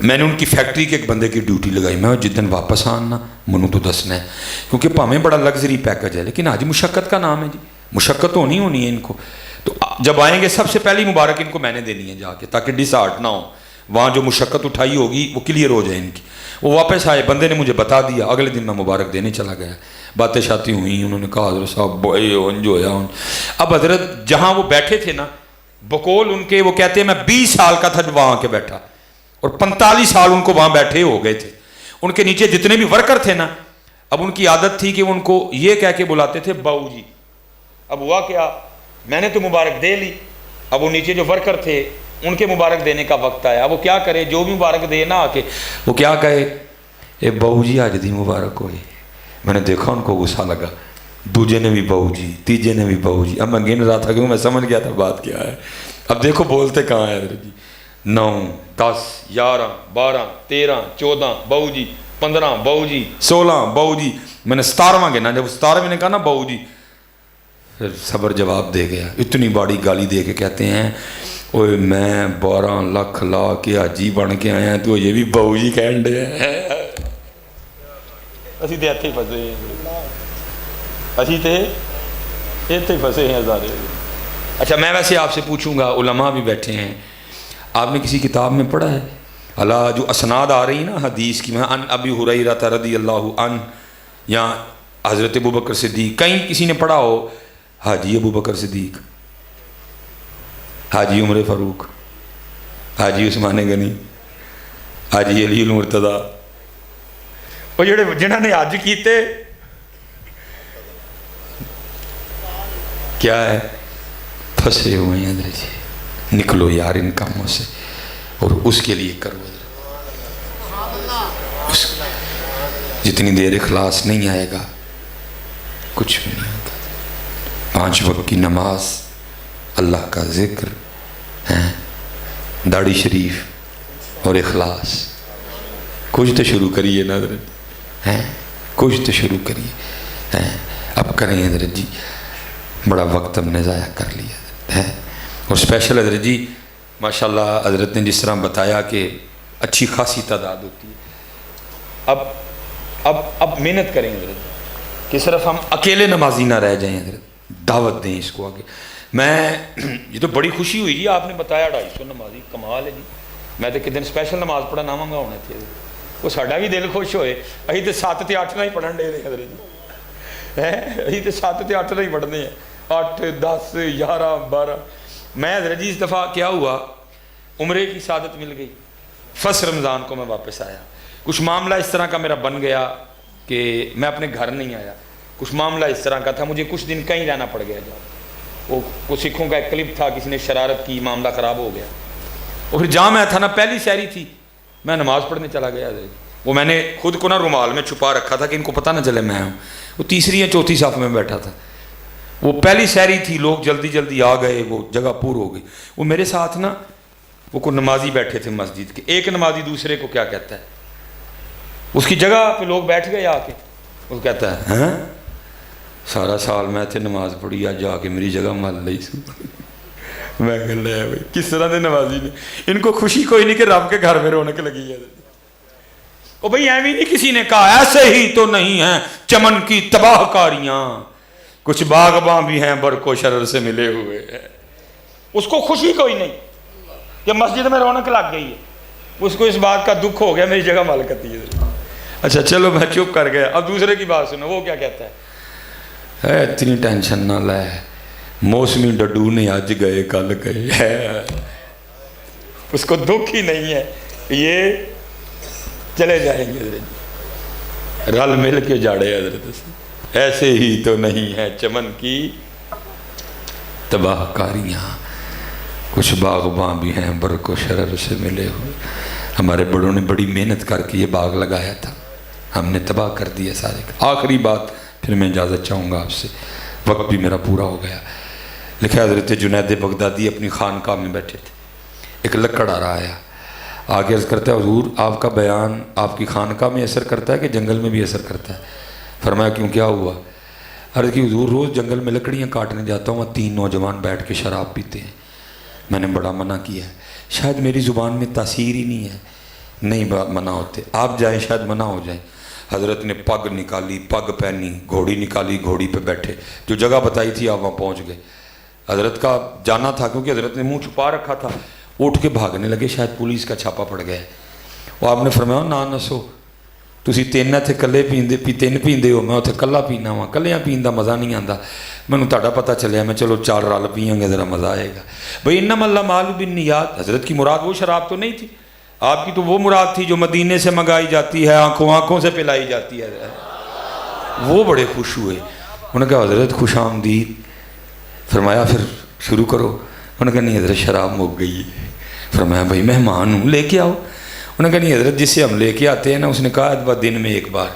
میں نے ان کی فیکٹری کے ایک بندے کی ڈیوٹی لگائی. میں جس دن واپس آنا منو تو دسنا ہے، کیونکہ پاویں بڑا لگژری پیکج ہے لیکن حج مشقت کا نام ہے جی. مشقت ہونی ہے ان کو. تو جب آئیں گے سب سے پہلی مبارک ان کو میں نے دینی ہے جا کے، تاکہ ڈس آرٹ نہ ہو. وہاں جو مشقت اٹھائی ہوگی وہ کلیئر ہو جائے ان کی. وہ واپس آئے، بندے نے مجھے بتا دیا. اگلے دن میں مبارک دینے چلا گیا. باتیں شاتی ہوئیں، انہوں نے کہا حضرت صاحب جو ہے. اب حضرت جہاں وہ بیٹھے تھے نا، بقول ان کے، وہ کہتے ہیں میں 20 سال کا تھا جب وہاں کے بیٹھا، اور 45 سال ان کو وہاں بیٹھے ہو گئے تھے. ان کے نیچے جتنے بھی ورکر تھے نا، اب ان کی عادت تھی کہ وہ ان کو یہ کہہ کے بلاتے تھے باؤ جی. اب ہوا کیا، میں نے تو مبارک دے لی، اب وہ نیچے جو ورکر تھے ان کے مبارک دینے کا وقت آیا. اب وہ کیا کرے، جو بھی مبارک دے نا آ کے وہ کیا کہے، اے باؤ جی آج دی مبارک ہوئی. میں نے دیکھا ان کو غصہ لگا. دوجے نے بھی باؤ جی، تیجے نے بھی باؤ جی. اب میں گن رہا تھا کہ میں سمجھ گیا تھا بات کیا ہے. اب دیکھو بولتے کہاں ہیں حضرت جی. 9 10 11 12 13 14 باؤ جی، 15 باؤ جی، 16 باؤ جی. میں نے 17واں گنا. جب 17ویں نے کہا نا باؤ جی، پھر صبر جواب دے گیا. اتنی بڑی گالی دے کے کہتے ہیں اوے میں 12 لاکھ لا کے حاجی بن کے آیا تو یہ بھی باؤ جی کہن ڈے ہیں. اسی تے اتھے پھسے ہیں، اسی تے اتھے پھسے ہیں سارے. اچھا میں ویسے آپ سے پوچھوں گا، علماء بھی بیٹھے ہیں، آپ نے کسی کتاب میں پڑھا ہے اللہ جو اسناد آ رہی نا حدیث کی، میں ان ابی ہریرہ رضی اللہ عنہ یا حضرت ابو بکر صدیق، کہیں کسی نے پڑھا ہو حاجی ابو بکر صدیق، حاجی عمر فاروق، حاجی عثمان غنی، حاجی علی المرتضیٰ، وہ جنہوں نے حج کیتے کیا ہے پھنسے ہوئے ہیں حضرت جی. نکلو یار ان کاموں سے اور اس کے لیے کرو حضرت. جتنی دیر اخلاص نہیں آئے گا کچھ بھی نہیں ہوگا. 5 وقت کی نماز، اللہ کا ذکر ہے، داڑھی شریف اور اخلاص. کچھ تو شروع کریے نا حضرت، ہیں کچھ تو شروع کریے. ہیں اب کریں حضرت جی، بڑا وقت ہم نے ضائع کر لیا ہے. اور اسپیشل حضرت جی ماشاءاللہ حضرت نے جس طرح بتایا کہ اچھی خاصی تعداد ہوتی ہے. اب محنت کریں حضرت کہ صرف ہم اکیلے نمازی نہ رہ جائیں حضرت، دعوت دیں اس کو آگے. میں یہ تو بڑی خوشی ہوئی جی، آپ نے بتایا 250 نمازی، کمال ہے جی. میں تو کدن اسپیشل نماز پڑھنا منگا ہونا تھے، وہ ساڈا بھی دل خوش ہوئے. اہی تو 7 تے 8 ہی پڑھن ڈے حضرت جی، اہی تو 7 تے 8 ہی پڑھنے ہیں، 8 10 11 12. میں حضرت جی اس دفعہ کیا ہوا، عمرے کی سعادت مل گئی. فرسٹ رمضان کو میں واپس آیا. کچھ معاملہ اس طرح کا میرا بن گیا کہ میں اپنے گھر نہیں آیا. کچھ معاملہ اس طرح کا تھا، مجھے کچھ دن کہیں رہنا پڑ گیا. وہ کچھ سکھوں کا ایک کلپ تھا، کسی نے شرارت کی، معاملہ خراب ہو گیا. اور پھر جہاں میں تھا نا، پہلی سحری تھی، میں نماز پڑھنے چلا گیا. وہ میں نے خود کو نا رومال میں چھپا رکھا تھا کہ ان کو پتہ نہ چلے میں ہوں. وہ 3 یا 4 صف میں بیٹھا تھا. وہ پہلی سحری تھی، لوگ جلدی جلدی آ گئے، وہ جگہ پور ہو گئی. وہ میرے ساتھ نا وہ کوئی نمازی بیٹھے تھے مسجد کے. ایک نمازی دوسرے کو کیا کہتا ہے، اس کی جگہ پہ لوگ بیٹھ گئے آ کے. وہ کہتا ہے ہاں سارا سال میں اتنے نماز پڑھی، آج جا کے میری جگہ مل لی. میں کہ لے بھائی کس طرح دے نمازی نے، ان کو خوشی کوئی نہیں کہ رب کے گھر میں رونق لگی ہے. او بھائی ایویں نہیں کسی نے کہا، ایسے ہی تو نہیں ہیں چمن کی تباہ کاریاں، کچھ باغباں بھی ہیں برق و شرر سے ملے ہوئے ہیں. اس کو خوشی کوئی نہیں کہ مسجد میں رونق لگ گئی ہے، اس کو اس بات کا دکھ ہو گیا میری جگہ مال کرتی ہے. اچھا چلو میں چپ کر گیا. اب دوسرے کی بات سنو، وہ کیا کہتا ہے، اتنی ٹینشن نہ لے، موسمی ڈڈو نے آج گئے کل گئے. اس کو دکھ ہی نہیں ہے، یہ چلے جائیں گے حضرت، رل مل کے جاڑے حضرت سے، ایسے ہی تو نہیں ہے چمن کی تباہ کاریاں، کچھ باغباں بھی ہیں برق و شرر سے ملے ہوئے۔ ہمارے بڑوں نے بڑی محنت کر کے یہ باغ لگایا تھا، ہم نے تباہ کر دیا سارے۔ آخری بات پھر میں اجازت چاہوں گا آپ سے، وقت بھی میرا پورا ہو گیا۔ لکھا حضرت جنید بغدادی اپنی خانقاہ میں بیٹھے تھے، ایک لکڑ آ رہا آیا، آگے عرض کرتا ہے حضور آپ کا بیان آپ کی خانقاہ میں اثر کرتا ہے کہ جنگل میں بھی اثر کرتا ہے؟ فرمایا کیوں، کیا ہوا؟ عرض کی حضور روز جنگل میں لکڑیاں کاٹنے جاتا ہوں، 3 نوجوان بیٹھ کے شراب پیتے ہیں، میں نے بڑا منع کیا ہے، شاید میری زبان میں تاثیر ہی نہیں ہے، نہیں منع ہوتے، آپ جائیں شاید منع ہو جائیں۔ حضرت نے پگ نکالی، پگ پہنی، گھوڑی نکالی، گھوڑی پہ بیٹھے، جو جگہ بتائی تھی آپ وہاں پہنچ گئے۔ حضرت کا جانا تھا کیونکہ حضرت نے منہ چھپا رکھا تھا، اٹھ کے بھاگنے لگے، شاید پولیس کا چھاپا پڑ گیا۔ وہ آپ نے فرمایا نہ نسو، تسی 3 اتنے کلے پیندے 3 پیندے ہو، میں اتنے کلا پینا وا، کلیاں پین دا مزہ نہیں آتا، مینوں تہاڈا پتہ چلیا، میں چلو 4 رل پیئیں گے ذرا مزہ آئے گا۔ بھئی انما الاعمال بالنیات، حضرت کی مراد وہ شراب تو نہیں تھی، آپ کی تو وہ مراد تھی جو مدینے سے منگائی جاتی ہے، آنکھوں سے پلائی جاتی ہے۔ وہ بڑے خوش ہوئے، انہوں نے کہا حضرت خوش آمدید۔ فرمایا پھر شروع کرو، انہوں نے کہا نہیں حضرت شراب مک گئی ہے۔ فرمایا بھائی مہمان ہوں لے کے آؤ۔ انہوں نے کہا نہیں حضرت جس سے ہم لے کے آتے ہیں نا، اس نے کہا ادبا دن میں 1 بار،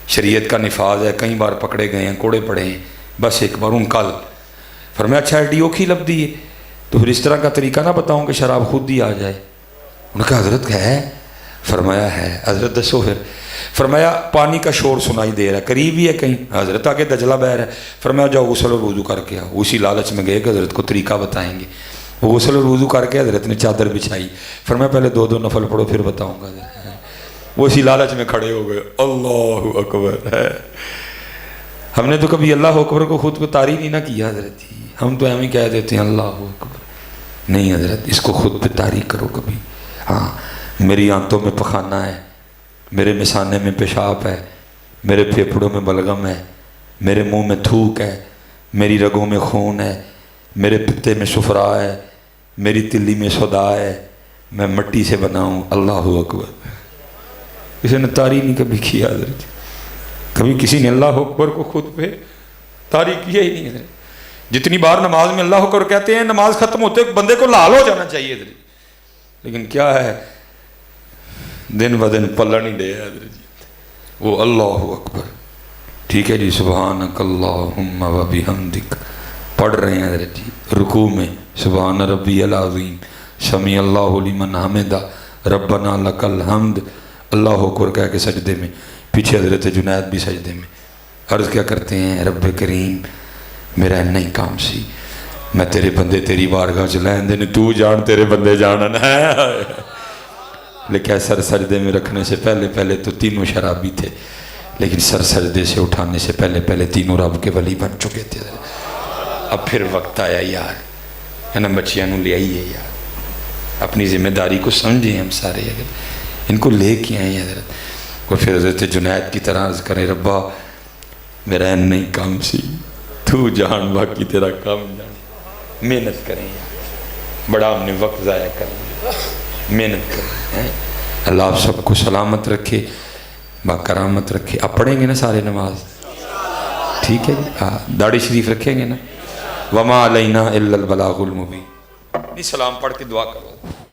شریعت کا نفاذ ہے، کئی بار پکڑے گئے ہیں، کوڑے پڑے ہیں، بس 1 بار، ان کل۔ فرمایا اچھا ایڈی اوکھی لب دی ہے، تو پھر اس طرح کا طریقہ نہ بتاؤں کہ شراب خود ہی آ جائے۔ انہوں نے کہا حضرت ہے؟ فرمایا ہے۔ حضرت دسو پھر۔ فرمایا پانی کا شور سنائی دے رہا ہے، قریب ہی ہے کہیں؟ حضرت آگے دجلہ بہہ رہا ہے۔ فرمایا جاؤ غسل اور وضو کر کے آؤ۔ اسی لالچ میں گئے کہ حضرت کو طریقہ بتائیں گے، وہ غسل اور وضو کر کے حضرت نے چادر بچھائی۔ فرمایا پہلے 2 نفل پڑھو پھر بتاؤں گا۔ وہ اسی لالچ میں کھڑے ہو گئے، اللہ اکبر ہے۔ ہم نے تو کبھی اللہ اکبر کو خود کو طاری نہیں نہ کیا حضرت جی، ہم تو ہمیں کہہ دیتے ہیں اللہ اکبر، نہیں حضرت اس کو خود پہ طاری کرو کبھی۔ ہاں میری آنتوں میں پخانہ ہے، میرے مثانے میں پیشاب ہے، میرے پھیپھڑوں میں بلغم ہے، میرے منہ میں تھوک ہے، میری رگوں میں خون ہے، میرے پتے میں صفرا ہے، میری تلی میں صدا ہے، میں مٹی سے بنا ہوں، اللہ اکبر۔ کسی نے طاری نہیں کبھی کیا حضرت، کبھی کسی نے اللہ اکبر کو خود پہ طاری کیا ہی نہیں حضرت۔ جتنی بار نماز میں اللہ اکبر کہتے ہیں، نماز ختم ہوتے بندے کو لال ہو جانا چاہیے حضرت، لیکن کیا ہے دن بدن پلن ہی دے حضرت جی، وہ اللہ اکبر۔ ٹھیک ہے جی، سبحانک اللہم و بحمدک پڑھ رہے ہیں حضرت جی، رکوع میں سبحان ربی العظیم سمیع اللہ لمن حمدہ ربنا لک الحمد، اللہ اکبر کہہ کے سجدے میں، پیچھے حضرت جنید بھی سجدے میں عرض کیا کرتے ہیں، رب کریم میرا نہیں کام سی، میں تیرے بندے تیری بارگاہ چ لین دے، تو جان تیرے بندے جانن ہے۔ لیکن سر سجدے میں رکھنے سے پہلے تو 3 شرابی تھے، لیکن سر سجدے سے اٹھانے سے پہلے 3 رب کے ولی بن چکے تھے۔ اب پھر وقت آیا یار، ہے نا، بچیاں نو لے آئیے یار، اپنی ذمہ داری کو سمجھیں ہم سارے، اگر ان کو لے کے آئیں حضرت کو، پھر حضرت جنید کی طرح عرض کریں ربا میرا نہیں کام سی، تو جان باقی تیرا کام جان۔ محنت کریں یار، بڑا ہم نے وقت ضائع کر لیا، محنت کریں۔ اللہ آپ سب کو سلامت رکھے، باکرامت رکھے۔ آپ پڑھیں گے نا سارے نماز؟ ٹھیک ہے جی، ہاں داڑھی شریف رکھیں گے نا؟ وما علینا الا البلاغ المبین۔ سلام پڑھ کے دعا کرو۔